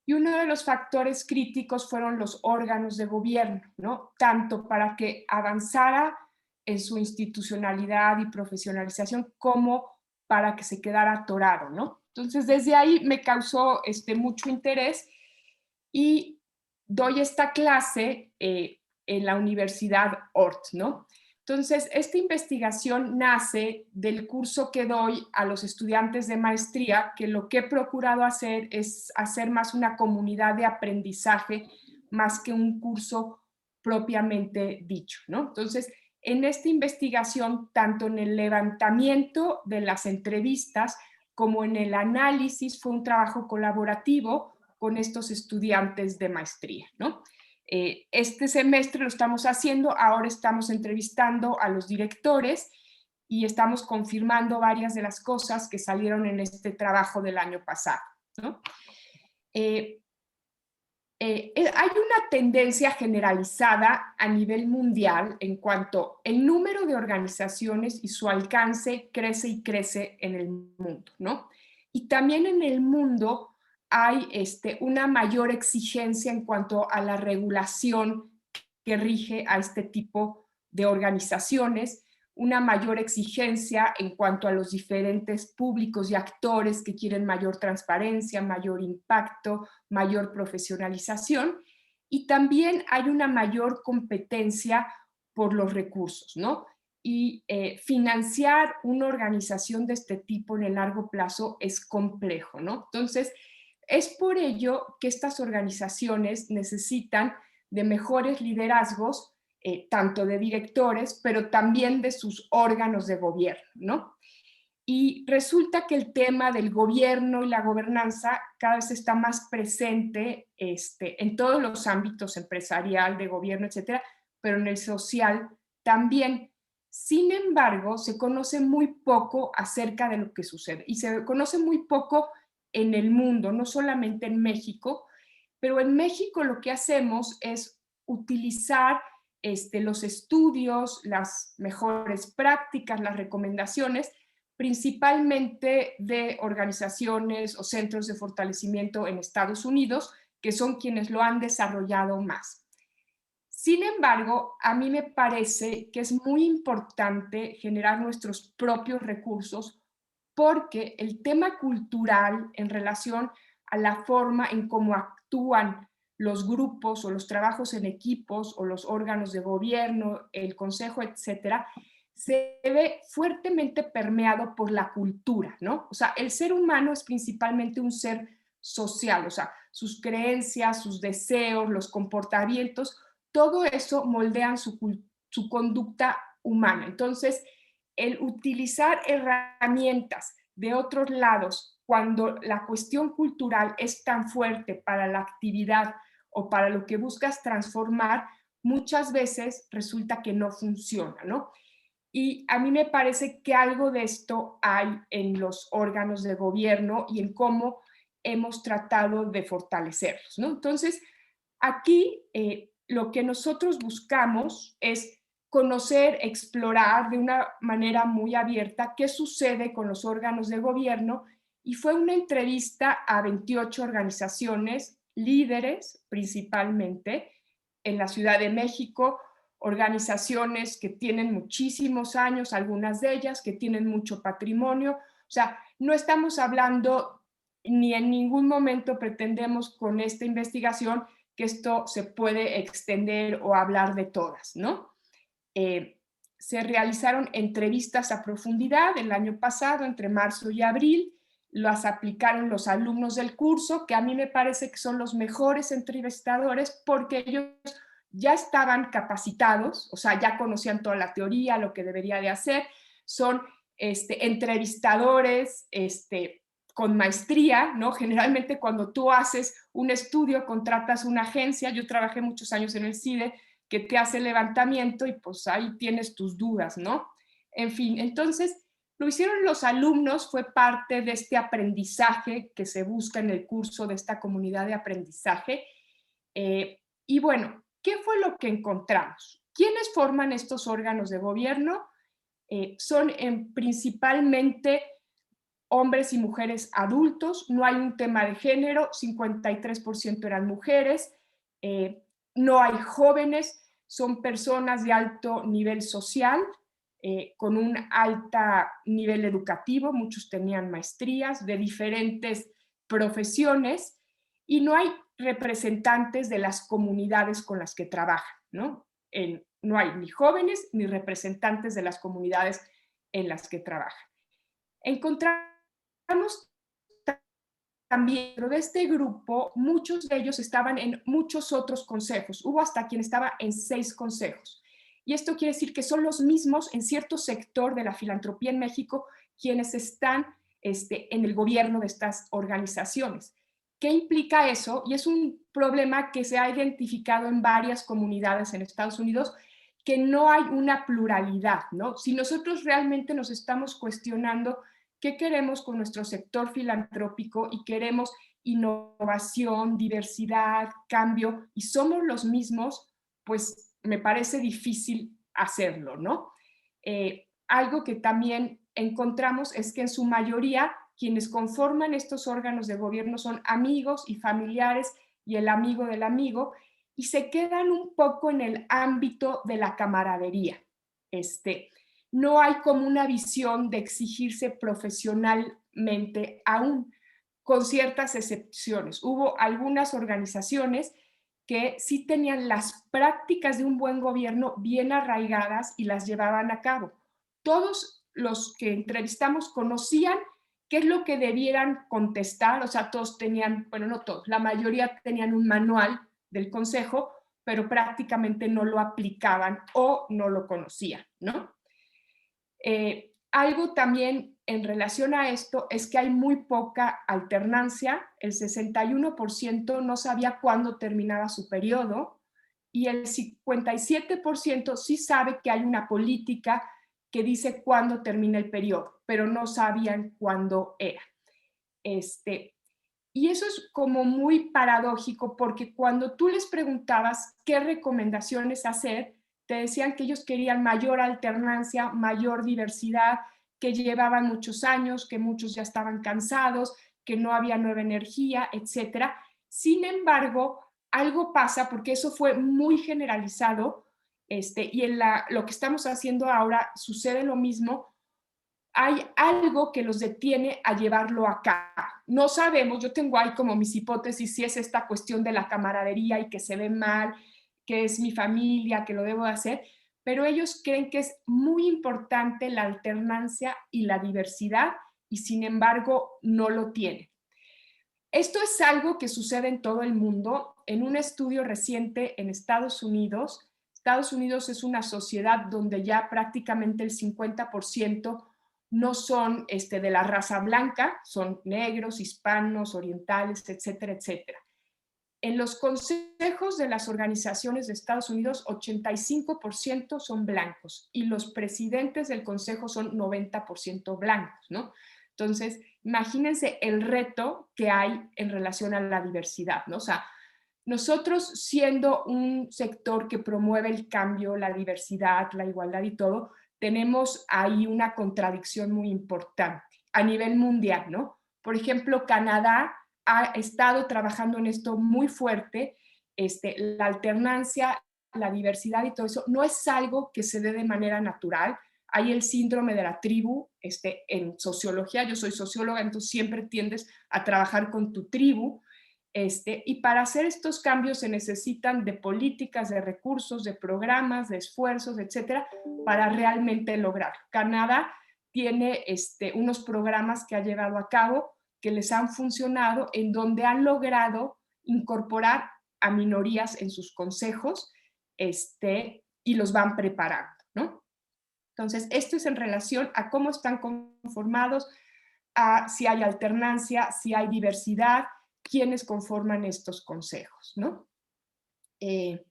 Y uno de los factores críticos fueron los órganos de gobierno, ¿no? Tanto para que avanzara en su institucionalidad y profesionalización como para que se quedara atorado, ¿no? Entonces, desde ahí me causó mucho interés y doy esta clase en la Universidad Ort, ¿no? Entonces, esta investigación nace del curso que doy a los estudiantes de maestría, que lo que he procurado hacer es hacer más una comunidad de aprendizaje más que un curso propiamente dicho, ¿no? Entonces, en esta investigación, tanto en el levantamiento de las entrevistas como en el análisis, fue un trabajo colaborativo con estos estudiantes de maestría, ¿no? Este semestre lo estamos haciendo, ahora estamos entrevistando a los directores y estamos confirmando varias de las cosas que salieron en este trabajo del año pasado, ¿no? Hay una tendencia generalizada a nivel mundial en cuanto el número de organizaciones y su alcance crece y crece en el mundo, ¿no? Y también en el mundo hay una mayor exigencia en cuanto a la regulación que rige a este tipo de organizaciones, una mayor exigencia en cuanto a los diferentes públicos y actores que quieren mayor transparencia, mayor impacto, mayor profesionalización, y también hay una mayor competencia por los recursos, ¿no? Y financiar una organización de este tipo en el largo plazo es complejo, ¿no? Entonces, es por ello que estas organizaciones necesitan de mejores liderazgos, tanto de directores, pero también de sus órganos de gobierno, ¿no? Y resulta que el tema del gobierno y la gobernanza cada vez está más presente en todos los ámbitos, empresarial, de gobierno, etcétera, pero en el social también. Sin embargo, se conoce muy poco acerca de lo que sucede y se conoce muy poco en el mundo, no solamente en México, pero en México lo que hacemos es utilizar los estudios, las mejores prácticas, las recomendaciones, principalmente de organizaciones o centros de fortalecimiento en Estados Unidos, que son quienes lo han desarrollado más. Sin embargo, a mí me parece que es muy importante generar nuestros propios recursos porque el tema cultural en relación a la forma en cómo actúan los grupos o los trabajos en equipos o los órganos de gobierno, el consejo, etcétera, se ve fuertemente permeado por la cultura, ¿no? O sea, el ser humano es principalmente un ser social, o sea, sus creencias, sus deseos, los comportamientos, todo eso moldean su conducta humana. Entonces, el utilizar herramientas de otros lados cuando la cuestión cultural es tan fuerte para la actividad o para lo que buscas transformar, muchas veces resulta que no funciona, ¿no? Y a mí me parece que algo de esto hay en los órganos de gobierno y en cómo hemos tratado de fortalecerlos, ¿no? Entonces, aquí lo que nosotros buscamos es conocer, explorar de una manera muy abierta qué sucede con los órganos de gobierno y fue una entrevista a 28 organizaciones, líderes principalmente, en la Ciudad de México, organizaciones que tienen muchísimos años, algunas de ellas que tienen mucho patrimonio. O sea, no estamos hablando ni en ningún momento pretendemos con esta investigación que esto se puede extender o hablar de todas, ¿no? Se realizaron entrevistas a profundidad el año pasado, entre marzo y abril, las aplicaron los alumnos del curso, que a mí me parece que son los mejores entrevistadores porque ellos ya estaban capacitados, o sea, ya conocían toda la teoría, lo que debería de hacer, son entrevistadores con maestría, ¿no? Generalmente cuando tú haces un estudio, contratas una agencia, yo trabajé muchos años en el CIDE, que te hace el levantamiento y pues ahí tienes tus dudas, ¿no? En fin, entonces lo hicieron los alumnos, fue parte de este aprendizaje que se busca en el curso de esta comunidad de aprendizaje. Y bueno, ¿qué fue lo que encontramos? ¿Quiénes forman estos órganos de gobierno? Son principalmente hombres y mujeres adultos, no hay un tema de género, 53% eran mujeres, no hay jóvenes, son personas de alto nivel social, con un alto nivel educativo, muchos tenían maestrías de diferentes profesiones, y no hay representantes de las comunidades con las que trabajan, ¿no? No hay ni jóvenes ni representantes de las comunidades en las que trabajan. Encontramos también dentro de este grupo, muchos de ellos estaban en muchos otros consejos. Hubo hasta quien estaba en 6 consejos. Y esto quiere decir que son los mismos en cierto sector de la filantropía en México quienes están en el gobierno de estas organizaciones. ¿Qué implica eso? Y es un problema que se ha identificado en varias comunidades en Estados Unidos, que no hay una pluralidad, ¿no? Si nosotros realmente nos estamos cuestionando qué queremos con nuestro sector filantrópico y queremos innovación, diversidad, cambio, y somos los mismos, pues me parece difícil hacerlo, ¿no? Algo que también encontramos es que en su mayoría quienes conforman estos órganos de gobierno son amigos y familiares y el amigo del amigo, y se quedan un poco en el ámbito de la camaradería. No hay como una visión de exigirse profesionalmente aún, con ciertas excepciones. Hubo algunas organizaciones que sí tenían las prácticas de un buen gobierno bien arraigadas y las llevaban a cabo. Todos los que entrevistamos conocían qué es lo que debieran contestar, o sea, todos tenían, bueno, no todos, la mayoría tenían un manual del consejo, pero prácticamente no lo aplicaban o no lo conocían, ¿no? Algo también en relación a esto es que hay muy poca alternancia. El 61% no sabía cuándo terminaba su periodo y el 57% sí sabe que hay una política que dice cuándo termina el periodo, pero no sabían cuándo era. Y eso es como muy paradójico porque cuando tú les preguntabas qué recomendaciones hacer, te decían que ellos querían mayor alternancia, mayor diversidad, que llevaban muchos años, que muchos ya estaban cansados, que no había nueva energía, etc. Sin embargo, algo pasa porque eso fue muy generalizado y en lo que estamos haciendo ahora sucede lo mismo. Hay algo que los detiene a llevarlo a cabo. No sabemos, yo tengo ahí como mis hipótesis si es esta cuestión de la camaradería y que se ve mal, que es mi familia, que lo debo hacer, pero ellos creen que es muy importante la alternancia y la diversidad y sin embargo no lo tienen. Esto es algo que sucede en todo el mundo. En un estudio reciente en Estados Unidos es una sociedad donde ya prácticamente el 50% no son de la raza blanca, son negros, hispanos, orientales, etcétera, etcétera. En los consejos de las organizaciones de Estados Unidos, 85% son blancos y los presidentes del consejo son 90% blancos, ¿no? Entonces, imagínense el reto que hay en relación a la diversidad, ¿no? O sea, nosotros siendo un sector que promueve el cambio, la diversidad, la igualdad y todo, tenemos ahí una contradicción muy importante a nivel mundial, ¿no? Por ejemplo, Canadá ha estado trabajando en esto muy fuerte, la alternancia, la diversidad y todo eso no es algo que se dé de manera natural. Hay el síndrome de la tribu en sociología, yo soy socióloga, entonces siempre tiendes a trabajar con tu tribu, y para hacer estos cambios se necesitan de políticas, de recursos, de programas, de esfuerzos, etcétera, para realmente lograr. Canadá tiene unos programas que ha llevado a cabo que les han funcionado, en donde han logrado incorporar a minorías en sus consejos y los van preparando, ¿no? Entonces, esto es en relación a cómo están conformados, a si hay alternancia, si hay diversidad, quiénes conforman estos consejos, ¿no? ¿Qué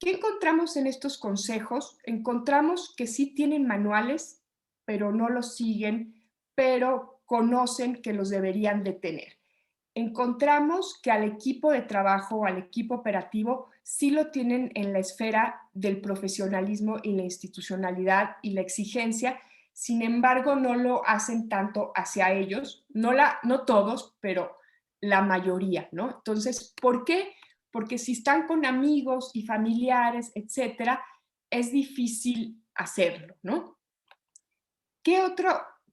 encontramos en estos consejos? Encontramos que sí tienen manuales, pero no los siguen, pero conocen que los deberían de tener. Encontramos que al equipo de trabajo, al equipo operativo, sí lo tienen en la esfera del profesionalismo y la institucionalidad y la exigencia. Sin embargo, no lo hacen tanto hacia ellos, no todos, pero la mayoría, ¿no? Entonces, ¿por qué? Porque si están con amigos y familiares, etcétera, es difícil hacerlo, ¿no? ¿Qué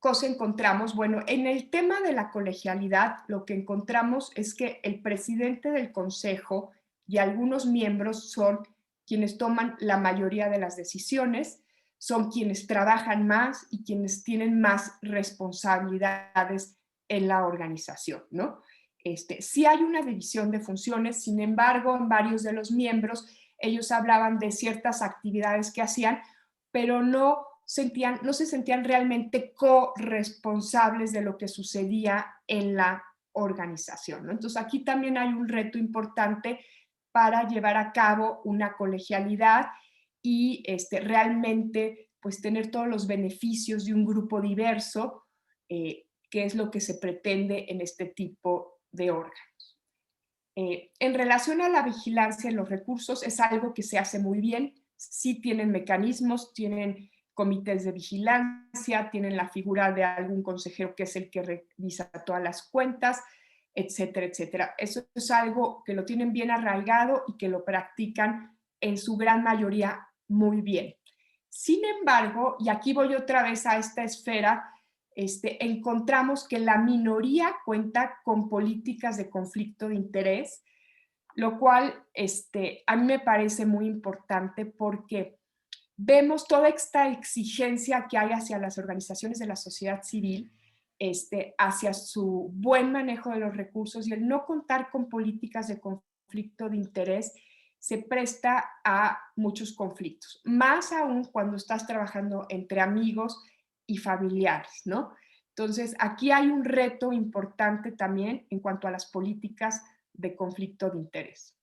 cosa encontramos? Bueno, en el tema de la colegialidad, lo que encontramos es que el presidente del consejo y algunos miembros son quienes toman la mayoría de las decisiones, son quienes trabajan más y quienes tienen más responsabilidades en la organización, ¿no? Sí hay una división de funciones, sin embargo, en varios de los miembros, ellos hablaban de ciertas actividades que hacían, pero no se sentían realmente corresponsables de lo que sucedía en la organización, ¿no? Entonces aquí también hay un reto importante para llevar a cabo una colegialidad y realmente pues tener todos los beneficios de un grupo diverso, que es lo que se pretende en este tipo de órganos. En relación a la vigilancia en los recursos, es algo que se hace muy bien. Sí tienen mecanismos, tienen comités de vigilancia, tienen la figura de algún consejero que es el que revisa todas las cuentas, etcétera, etcétera. Eso es algo que lo tienen bien arraigado y que lo practican en su gran mayoría muy bien. Sin embargo, y aquí voy otra vez a esta esfera, encontramos que la minoría cuenta con políticas de conflicto de interés, lo cual a mí me parece muy importante porque vemos toda esta exigencia que hay hacia las organizaciones de la sociedad civil, hacia su buen manejo de los recursos, y el no contar con políticas de conflicto de interés se presta a muchos conflictos, más aún cuando estás trabajando entre amigos y familiares, ¿no? Entonces, aquí hay un reto importante también en cuanto a las políticas de conflicto de interés.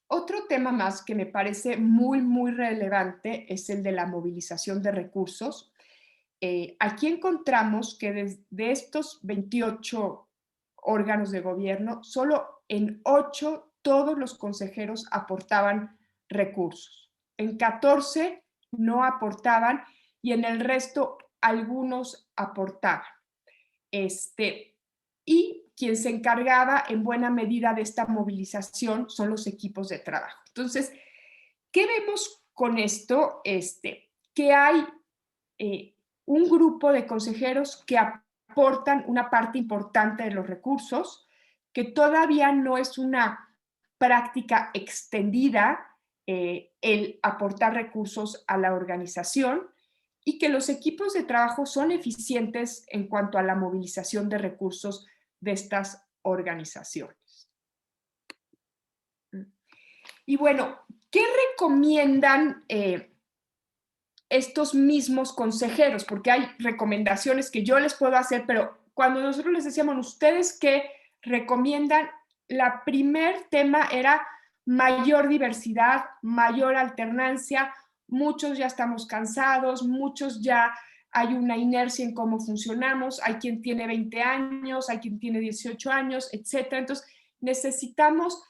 Otro tema más que me parece muy, muy relevante es el de la movilización de recursos. Aquí encontramos que de estos 28 órganos de gobierno, solo en 8 todos los consejeros aportaban recursos. En 14 no aportaban y en el resto algunos aportaban. Y quien se encargaba en buena medida de esta movilización son los equipos de trabajo. Entonces, ¿qué vemos con esto? Que hay un grupo de consejeros que aportan una parte importante de los recursos, que todavía no es una práctica extendida el aportar recursos a la organización, y que los equipos de trabajo son eficientes en cuanto a la movilización de recursos de estas organizaciones. Y bueno, ¿qué recomiendan estos mismos consejeros? Porque hay recomendaciones que yo les puedo hacer, pero cuando nosotros les decíamos, ¿ustedes qué recomiendan? La primer tema era mayor diversidad, mayor alternancia. Muchos ya estamos cansados, muchos ya hay una inercia en cómo funcionamos, hay quien tiene 20 años, hay quien tiene 18 años, etcétera. Entonces, necesitamos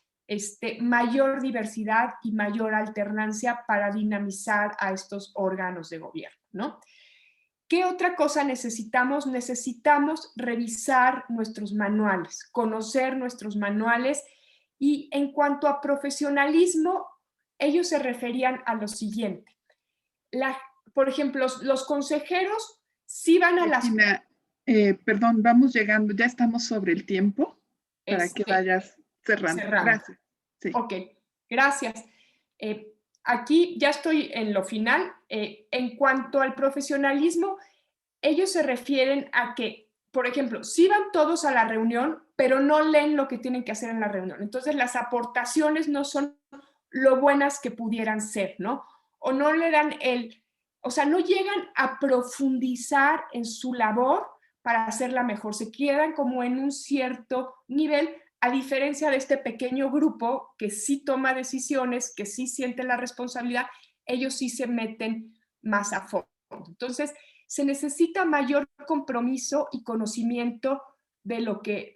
mayor diversidad y mayor alternancia para dinamizar a estos órganos de gobierno, ¿no? ¿Qué otra cosa necesitamos? Necesitamos revisar nuestros manuales, conocer nuestros manuales, y en cuanto a profesionalismo, ellos se referían a lo siguiente. Por ejemplo, los consejeros sí van a las... Regina, perdón, vamos llegando, ya estamos sobre el tiempo para que vayas cerrando. Gracias. Sí. Ok, gracias. Aquí ya estoy en lo final. En cuanto al profesionalismo, ellos se refieren a que, por ejemplo, sí van todos a la reunión, pero no leen lo que tienen que hacer en la reunión. Entonces, las aportaciones no son lo buenas que pudieran ser, ¿no? O no le dan o sea, no llegan a profundizar en su labor para hacerla mejor. Se quedan como en un cierto nivel, a diferencia de este pequeño grupo que sí toma decisiones, que sí siente la responsabilidad, ellos sí se meten más a fondo. Entonces, se necesita mayor compromiso y conocimiento de lo que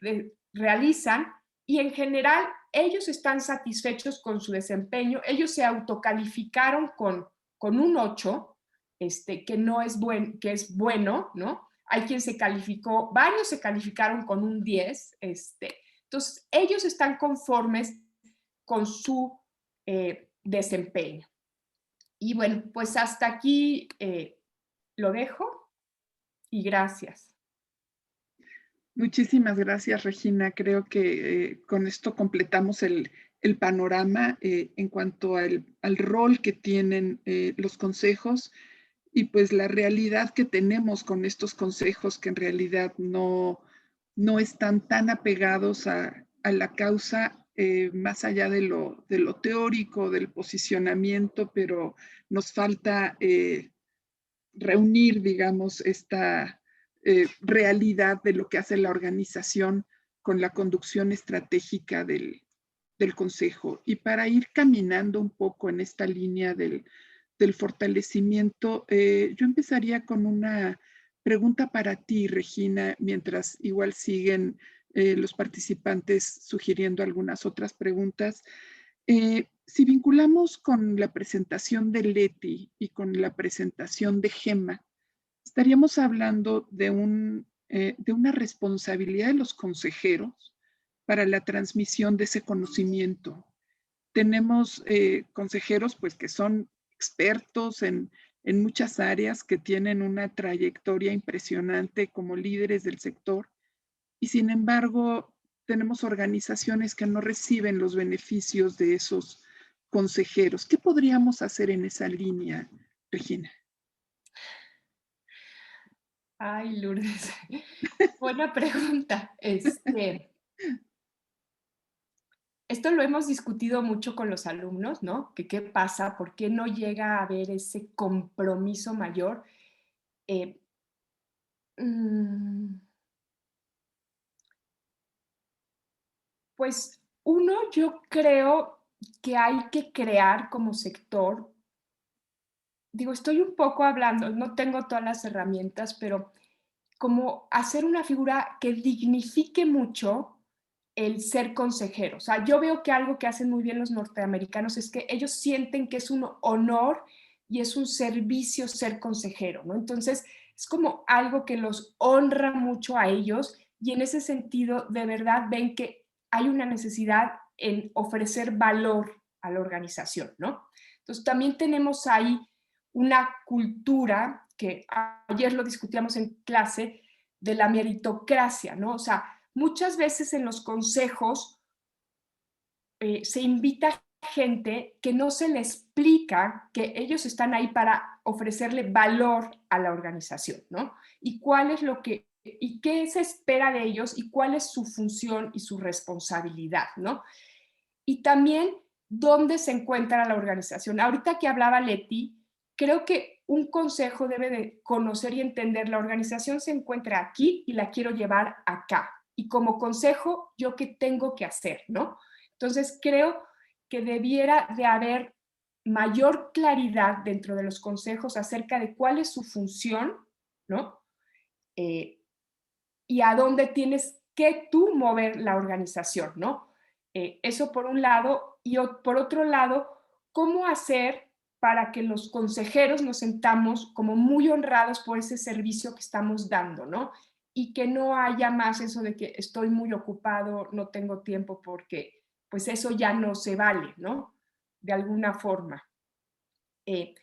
realizan, y en general ellos están satisfechos con su desempeño. Ellos se autocalificaron con un 8, que no es que es bueno, ¿no? Hay quien se calificó, varios se calificaron con un 10, entonces ellos están conformes con su desempeño. Y bueno, pues hasta aquí lo dejo. y gracias. Muchísimas gracias, Regina. Creo que con esto completamos el panorama en cuanto al rol que tienen los consejos y pues la realidad que tenemos con estos consejos que en realidad no están tan apegados a la causa más allá de lo teórico, del posicionamiento, pero nos falta reunir, digamos, esta realidad de lo que hace la organización con la conducción estratégica del Consejo. Y para ir caminando un poco en esta línea del fortalecimiento, yo empezaría con una pregunta para ti, Regina, mientras igual siguen los participantes sugiriendo algunas otras preguntas. Si vinculamos con la presentación de Leti y con la presentación de Gemma, estaríamos hablando de una responsabilidad de los consejeros para la transmisión de ese conocimiento. Tenemos consejeros pues, que son expertos en muchas áreas, que tienen una trayectoria impresionante como líderes del sector, y sin embargo tenemos organizaciones que no reciben los beneficios de esos consejeros. ¿Qué podríamos hacer en esa línea, Regina? Ay, Lourdes, buena pregunta. Esto lo hemos discutido mucho con los alumnos, ¿no? Que qué pasa, por qué no llega a haber ese compromiso mayor. Eh, mm, pues uno, yo creo que hay que crear como sector, digo, estoy un poco hablando, no tengo todas las herramientas, pero como hacer una figura que dignifique mucho el ser consejero. O sea, yo veo que algo que hacen muy bien los norteamericanos es que ellos sienten que es un honor y es un servicio ser consejero, ¿no? Entonces, es como algo que los honra mucho a ellos y en ese sentido, de verdad, ven que hay una necesidad en ofrecer valor a la organización, ¿no? Entonces, también tenemos ahí una cultura que ayer lo discutíamos en clase de la meritocracia, ¿no? O sea, muchas veces en los consejos se invita gente que no se le explica que ellos están ahí para ofrecerle valor a la organización, ¿no? Y cuál es lo que, y qué se espera de ellos y cuál es su función y su responsabilidad, ¿no? Y también dónde se encuentra la organización. Ahorita que hablaba Leti, creo que un consejo debe de conocer y entender la organización se encuentra aquí y la quiero llevar acá. Y como consejo, ¿yo qué tengo que hacer? ¿No? Entonces, creo que debiera de haber mayor claridad dentro de los consejos acerca de cuál es su función, ¿no? Y a dónde tienes que tú mover la organización, ¿no? Eso por un lado. Y por otro lado, ¿cómo hacer para que los consejeros nos sentamos como muy honrados por ese servicio que estamos dando, ¿no? Y que no haya más eso de que estoy muy ocupado, no tengo tiempo, porque pues eso ya no se vale, ¿no? De alguna forma. Eh,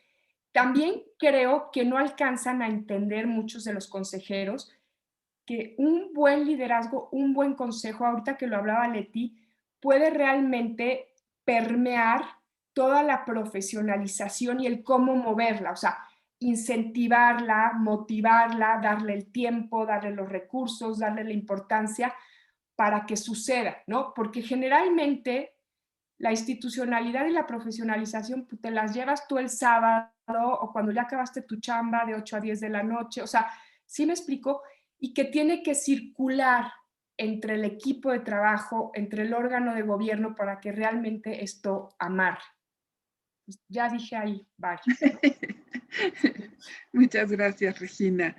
También creo que no alcanzan a entender muchos de los consejeros que un buen liderazgo, un buen consejo, ahorita que lo hablaba Leti, puede realmente permear toda la profesionalización y el cómo moverla, o sea, incentivarla, motivarla, darle el tiempo, darle los recursos, darle la importancia para que suceda, ¿no? Porque generalmente la institucionalidad y la profesionalización pues, te las llevas tú el sábado o cuando ya acabaste tu chamba de 8 a 10 de la noche, o sea, ¿sí me explico? Y que tiene que circular entre el equipo de trabajo, entre el órgano de gobierno para que realmente esto amarre. Pues ya dije ahí varios, ¿no? Muchas gracias, Regina.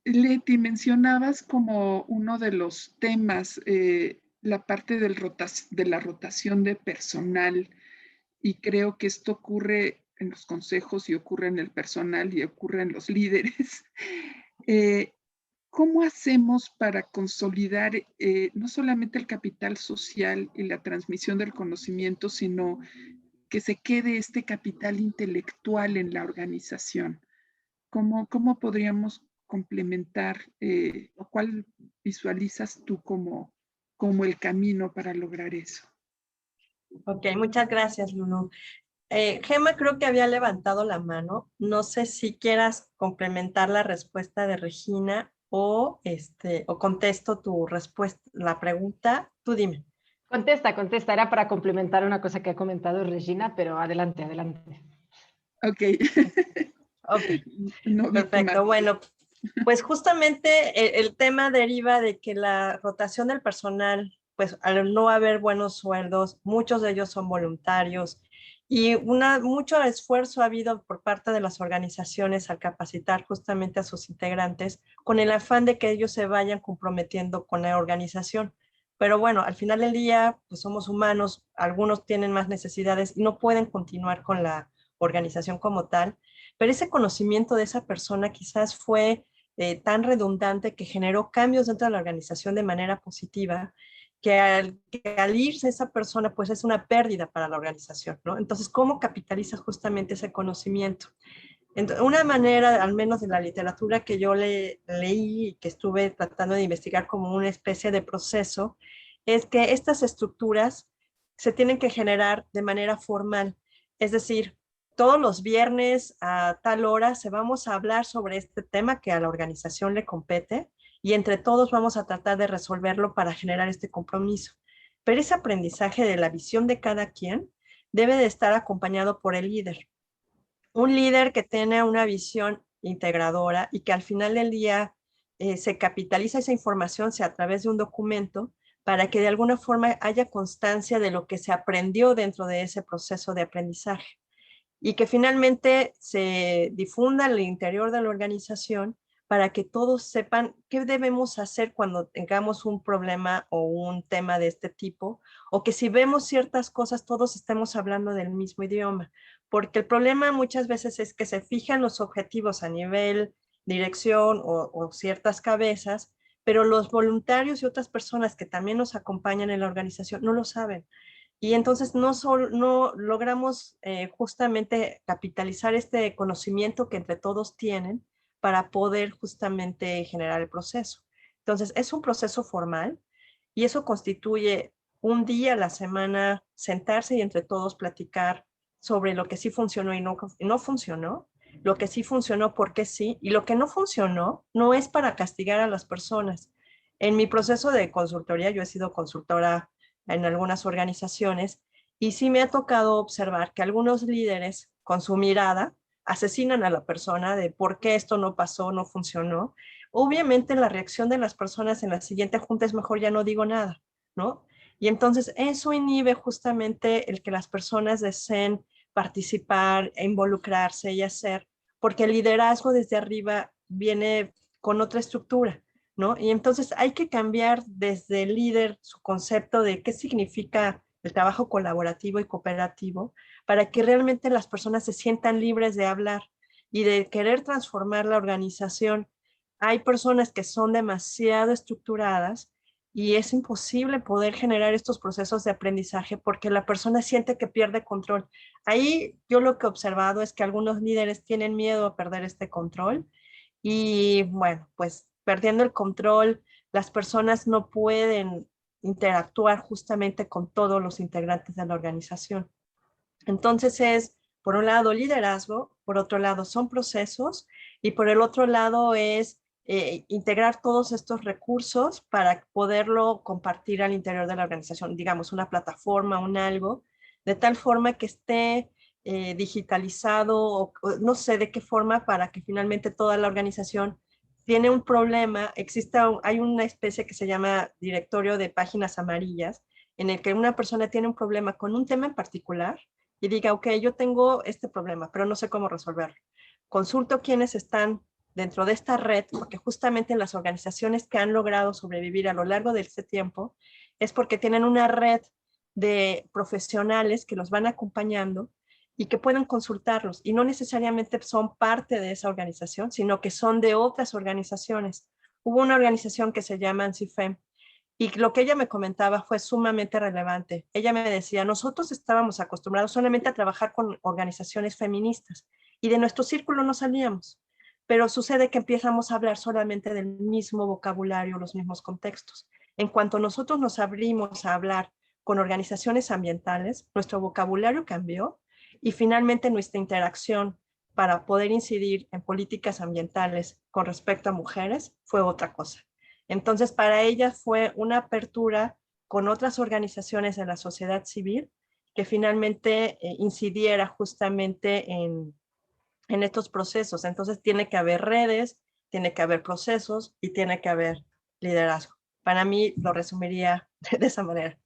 Leti, mencionabas como uno de los temas la parte de la rotación de personal, y creo que esto ocurre en los consejos y ocurre en el personal y ocurre en los líderes. ¿Cómo hacemos para consolidar no solamente el capital social y la transmisión del conocimiento, sino que se quede este capital intelectual en la organización? ¿Cómo podríamos complementar o cuál visualizas tú como el camino para lograr eso? Ok, muchas gracias, Lulu. Gema creo que había levantado la mano. No sé si quieras complementar la respuesta de Regina o contesto tu respuesta, la pregunta. Tú dime. Contesta, contesta. Era para complementar una cosa que ha comentado Regina, pero adelante, adelante. Ok. Ok, No vi tu perfecto. mano. Bueno, pues justamente el tema deriva de que la rotación del personal, pues al no haber buenos sueldos, muchos de ellos son voluntarios y mucho esfuerzo ha habido por parte de las organizaciones al capacitar justamente a sus integrantes con el afán de que ellos se vayan comprometiendo con la organización. Pero bueno, al final del día, pues somos humanos, algunos tienen más necesidades y no pueden continuar con la organización como tal, pero ese conocimiento de esa persona quizás fue tan redundante que generó cambios dentro de la organización de manera positiva, que al irse esa persona, pues es una pérdida para la organización, ¿no? Entonces, ¿cómo capitalizas justamente ese conocimiento? Entonces, una manera, al menos de la literatura que yo leí y que estuve tratando de investigar como una especie de proceso, es que estas estructuras se tienen que generar de manera formal. Es decir, todos los viernes a tal hora se vamos a hablar sobre este tema que a la organización le compete y entre todos vamos a tratar de resolverlo para generar este compromiso. Pero ese aprendizaje de la visión de cada quien debe de estar acompañado por el líder. Un líder que tiene una visión integradora y que al final del día se capitaliza esa información a través de un documento para que de alguna forma haya constancia de lo que se aprendió dentro de ese proceso de aprendizaje y que finalmente se difunda al interior de la organización para que todos sepan qué debemos hacer cuando tengamos un problema o un tema de este tipo, o que si vemos ciertas cosas todos estemos hablando del mismo idioma, porque el problema muchas veces es que se fijan los objetivos a nivel dirección o ciertas cabezas, pero los voluntarios y otras personas que también nos acompañan en la organización no lo saben. Y entonces no logramos justamente capitalizar este conocimiento que entre todos tienen para poder justamente generar el proceso. Entonces, es un proceso formal y eso constituye un día a la semana sentarse y entre todos platicar sobre lo que sí funcionó y no funcionó, lo que sí funcionó, por qué sí, y lo que no funcionó no es para castigar a las personas. En mi proceso de consultoría, yo he sido consultora en algunas organizaciones y sí me ha tocado observar que algunos líderes con su mirada asesinan a la persona de por qué esto no pasó, no funcionó. Obviamente la reacción de las personas en la siguiente junta es mejor ya no digo nada, ¿no? Y entonces eso inhibe justamente el que las personas deseen participar, involucrarse y hacer, porque el liderazgo desde arriba viene con otra estructura, ¿no? Y entonces hay que cambiar desde el líder su concepto de qué significa el trabajo colaborativo y cooperativo para que realmente las personas se sientan libres de hablar y de querer transformar la organización. Hay personas que son demasiado estructuradas y es imposible poder generar estos procesos de aprendizaje porque la persona siente que pierde control. Ahí yo lo que he observado es que algunos líderes tienen miedo a perder este control y bueno, pues perdiendo el control, las personas no pueden interactuar justamente con todos los integrantes de la organización. Entonces es, por un lado, liderazgo, por otro lado, son procesos y por el otro lado es integrar todos estos recursos para poderlo compartir al interior de la organización, digamos, una plataforma, un algo, de tal forma que esté digitalizado o no sé de qué forma para que finalmente toda la organización tiene un problema, hay una especie que se llama directorio de páginas amarillas, en el que una persona tiene un problema con un tema en particular y diga, ok, yo tengo este problema, pero no sé cómo resolverlo. Consulto quiénes están dentro de esta red, porque justamente las organizaciones que han logrado sobrevivir a lo largo de este tiempo es porque tienen una red de profesionales que los van acompañando y que pueden consultarlos y no necesariamente son parte de esa organización, sino que son de otras organizaciones. Hubo una organización que se llama ANSIFEM y lo que ella me comentaba fue sumamente relevante. Ella me decía, nosotros estábamos acostumbrados solamente a trabajar con organizaciones feministas y de nuestro círculo no salíamos. pero sucede que empezamos a hablar solamente del mismo vocabulario, los mismos contextos. En cuanto nosotros nos abrimos a hablar con organizaciones ambientales, nuestro vocabulario cambió y finalmente nuestra interacción para poder incidir en políticas ambientales con respecto a mujeres fue otra cosa. Entonces, para ellas fue una apertura con otras organizaciones de la sociedad civil que finalmente incidiera justamente en estos procesos. Entonces, tiene que haber redes, tiene que haber procesos y tiene que haber liderazgo. Para mí, lo resumiría de esa manera,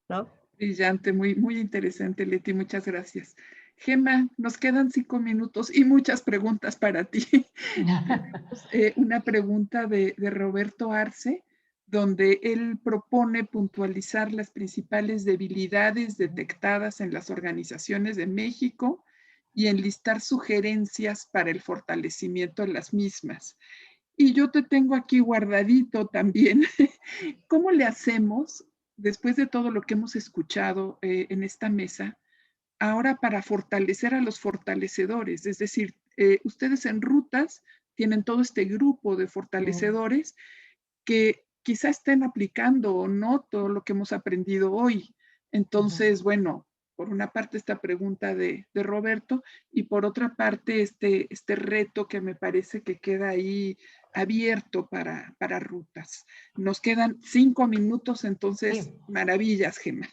¿no? Brillante, muy, muy interesante, Leti, muchas gracias. Gemma, nos quedan 5 minutos y muchas preguntas para ti. Tenemos una pregunta de Roberto Arce, donde él propone puntualizar las principales debilidades detectadas en las organizaciones de México y enlistar sugerencias para el fortalecimiento de las mismas. Y yo te tengo aquí guardadito también. ¿Cómo le hacemos, después de todo lo que hemos escuchado en esta mesa, ahora para fortalecer a los fortalecedores? Es decir, ustedes en Rutas tienen todo este grupo de fortalecedores que quizá estén aplicando o no todo lo que hemos aprendido hoy. Entonces, bueno, por una parte esta pregunta de Roberto y por otra parte este reto que me parece que queda ahí abierto para Rutas. Nos quedan 5 minutos, entonces, Sí. maravillas, Gemma.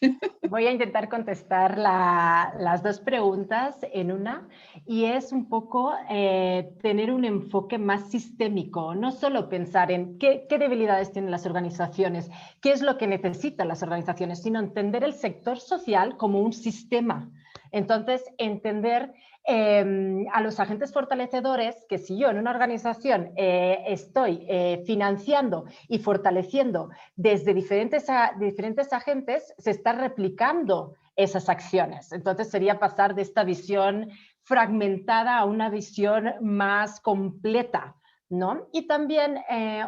Voy a intentar contestar las dos preguntas en una, y es un poco tener un enfoque más sistémico, no solo pensar en qué debilidades tienen las organizaciones, qué es lo que necesitan las organizaciones, sino entender el sector social como un sistema. Entonces, entender a los agentes fortalecedores que si yo en una organización estoy financiando y fortaleciendo desde diferentes agentes, se está replicando esas acciones. Entonces sería pasar de esta visión fragmentada a una visión más completa, ¿no? Y también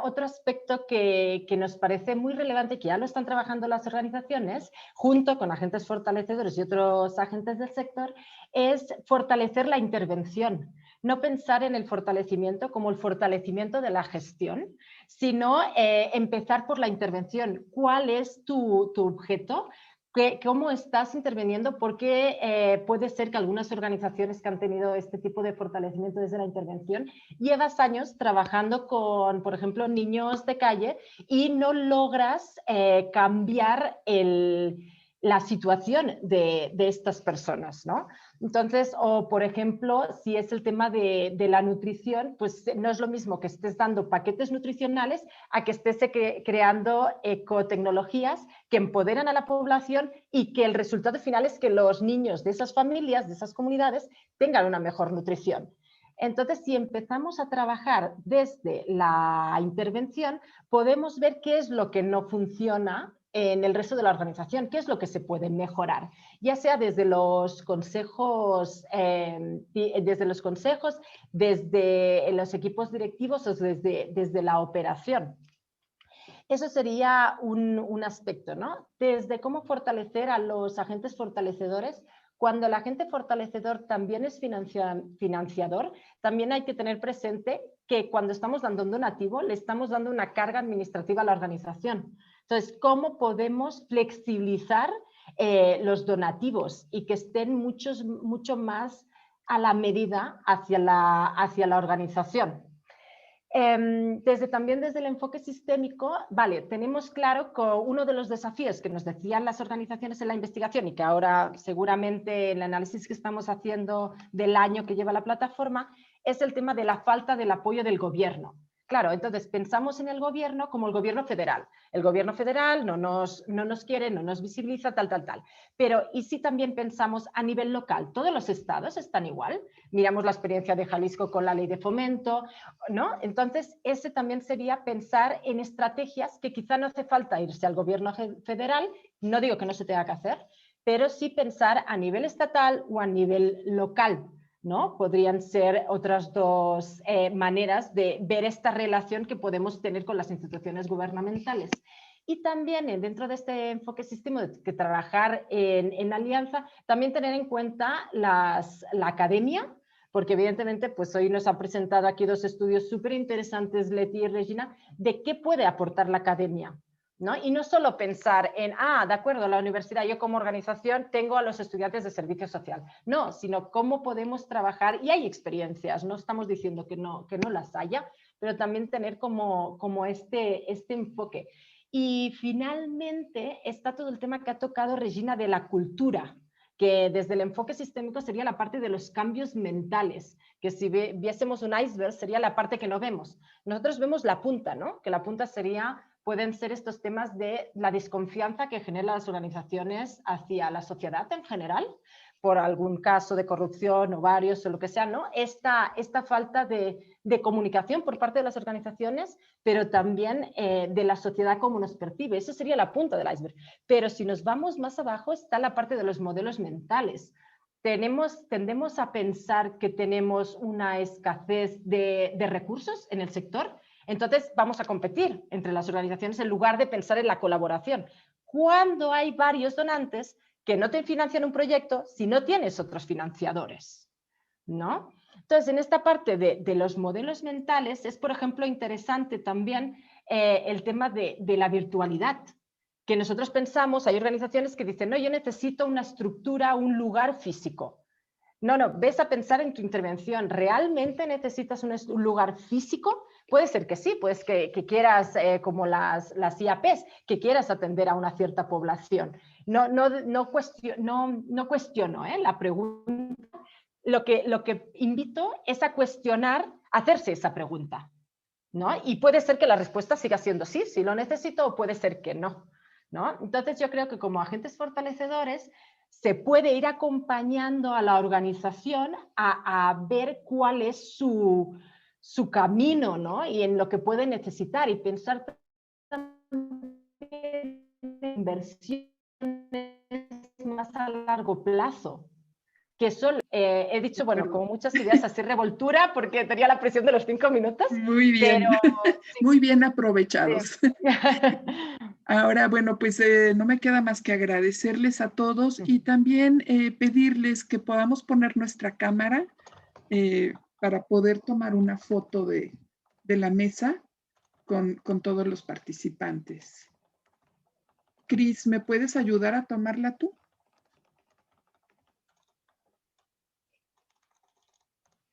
otro aspecto que nos parece muy relevante, que ya lo están trabajando las organizaciones, junto con agentes fortalecedores y otros agentes del sector, es fortalecer la intervención. No pensar en el fortalecimiento como el fortalecimiento de la gestión, sino empezar por la intervención. ¿Cuál es tu objeto? ¿Cómo estás interviniendo? Porque puede ser que algunas organizaciones que han tenido este tipo de fortalecimiento desde la intervención, llevas años trabajando con, por ejemplo, niños de calle y no logras cambiar la situación de estas personas, ¿no? Entonces, o por ejemplo, si es el tema de la nutrición, pues no es lo mismo que estés dando paquetes nutricionales a que estés creando ecotecnologías que empoderan a la población y que el resultado final es que los niños de esas familias, de esas comunidades, tengan una mejor nutrición. Entonces, si empezamos a trabajar desde la intervención, podemos ver qué es lo que no funciona en el resto de la organización, qué es lo que se puede mejorar, ya sea desde los consejos, desde los equipos directivos o desde la operación. Eso sería un aspecto, ¿no? Desde cómo fortalecer a los agentes fortalecedores. Cuando el agente fortalecedor también es financiador, también hay que tener presente que cuando estamos dando un donativo, le estamos dando una carga administrativa a la organización. Entonces, ¿cómo podemos flexibilizar los donativos y que estén mucho más a la medida hacia la organización? También desde el enfoque sistémico, vale, tenemos claro que uno de los desafíos que nos decían las organizaciones en la investigación y que ahora seguramente en el análisis que estamos haciendo del año que lleva la plataforma es el tema de la falta del apoyo del gobierno. Claro, entonces pensamos en el gobierno como el gobierno federal. El gobierno federal no nos quiere, no nos visibiliza, tal. Pero ¿y si también pensamos a nivel local? ¿Todos los estados están igual? Miramos la experiencia de Jalisco con la ley de fomento, ¿no? Entonces, ese también sería pensar en estrategias que quizá no hace falta irse al gobierno federal, no digo que no se tenga que hacer, pero sí pensar a nivel estatal o a nivel local, ¿no? Podrían ser otras dos maneras de ver esta relación que podemos tener con las instituciones gubernamentales. Y también dentro de este enfoque sistémico de trabajar en alianza, también tener en cuenta la academia, porque evidentemente pues hoy nos ha presentado aquí dos estudios súper interesantes, Leti y Regina, de qué puede aportar la academia, ¿no? Y no solo pensar en, de acuerdo, la universidad, yo como organización tengo a los estudiantes de servicio social. No, sino cómo podemos trabajar, y hay experiencias, no estamos diciendo que no las haya, pero también tener como este enfoque. Y finalmente está todo el tema que ha tocado Regina de la cultura, que desde el enfoque sistémico sería la parte de los cambios mentales, que si viésemos un iceberg sería la parte que no vemos. Nosotros vemos la punta, ¿no? Que la punta pueden ser estos temas de la desconfianza que generan las organizaciones hacia la sociedad en general, por algún caso de corrupción o varios o lo que sea, ¿no? Esta falta de comunicación por parte de las organizaciones, pero también de la sociedad como nos percibe. Eso sería la punta del iceberg. Pero si nos vamos más abajo está la parte de los modelos mentales. Tendemos a pensar que tenemos una escasez de recursos en el sector, entonces vamos a competir entre las organizaciones en lugar de pensar en la colaboración. Cuando hay varios donantes que no te financian un proyecto si no tienes otros financiadores, ¿no? Entonces, en esta parte de los modelos mentales es, por ejemplo, interesante también el tema de la virtualidad, que nosotros pensamos, hay organizaciones que dicen, no, yo necesito una estructura, un lugar físico. No, ves a pensar en tu intervención, ¿realmente necesitas un lugar físico? Puede ser que sí, pues que quieras, como las IAPs, que quieras atender a una cierta población. No cuestiono la pregunta. Lo que invito es a cuestionar, hacerse esa pregunta, ¿no? Y puede ser que la respuesta siga siendo sí, si lo necesito, o puede ser que no, ¿no? Entonces yo creo que como agentes fortalecedores se puede ir acompañando a la organización a ver cuál es su camino, ¿no? Y en lo que puede necesitar y pensar también en inversiones más a largo plazo. Que solo he dicho, bueno, como muchas ideas así revoltura, porque tenía la presión de los 5 minutos. Muy bien, pero, muy bien aprovechados. Sí. Ahora, bueno, pues no me queda más que agradecerles a todos y también pedirles que podamos poner nuestra cámara para poder tomar una foto de la mesa con todos los participantes. Cris, ¿me puedes ayudar a tomarla tú?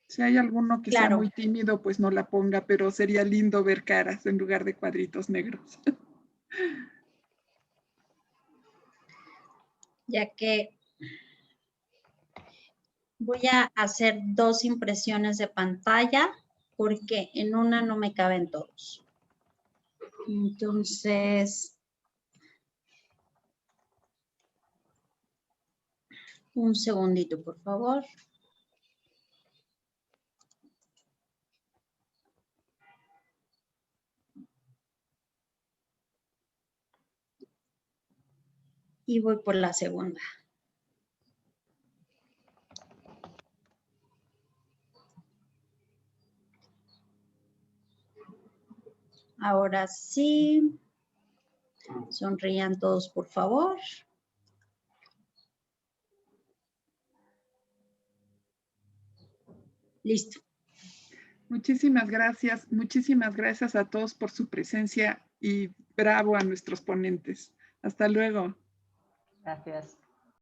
Si hay alguno que sea muy tímido, pues no la ponga, pero sería lindo ver caras en lugar de cuadritos negros. Ya que voy a hacer 2 impresiones de pantalla porque en una no me caben todos. Entonces, un segundito, por favor. Y voy por la segunda. Ahora sí. Sonrían todos, por favor. Listo. Muchísimas gracias a todos por su presencia y bravo a nuestros ponentes. Hasta luego. Gracias.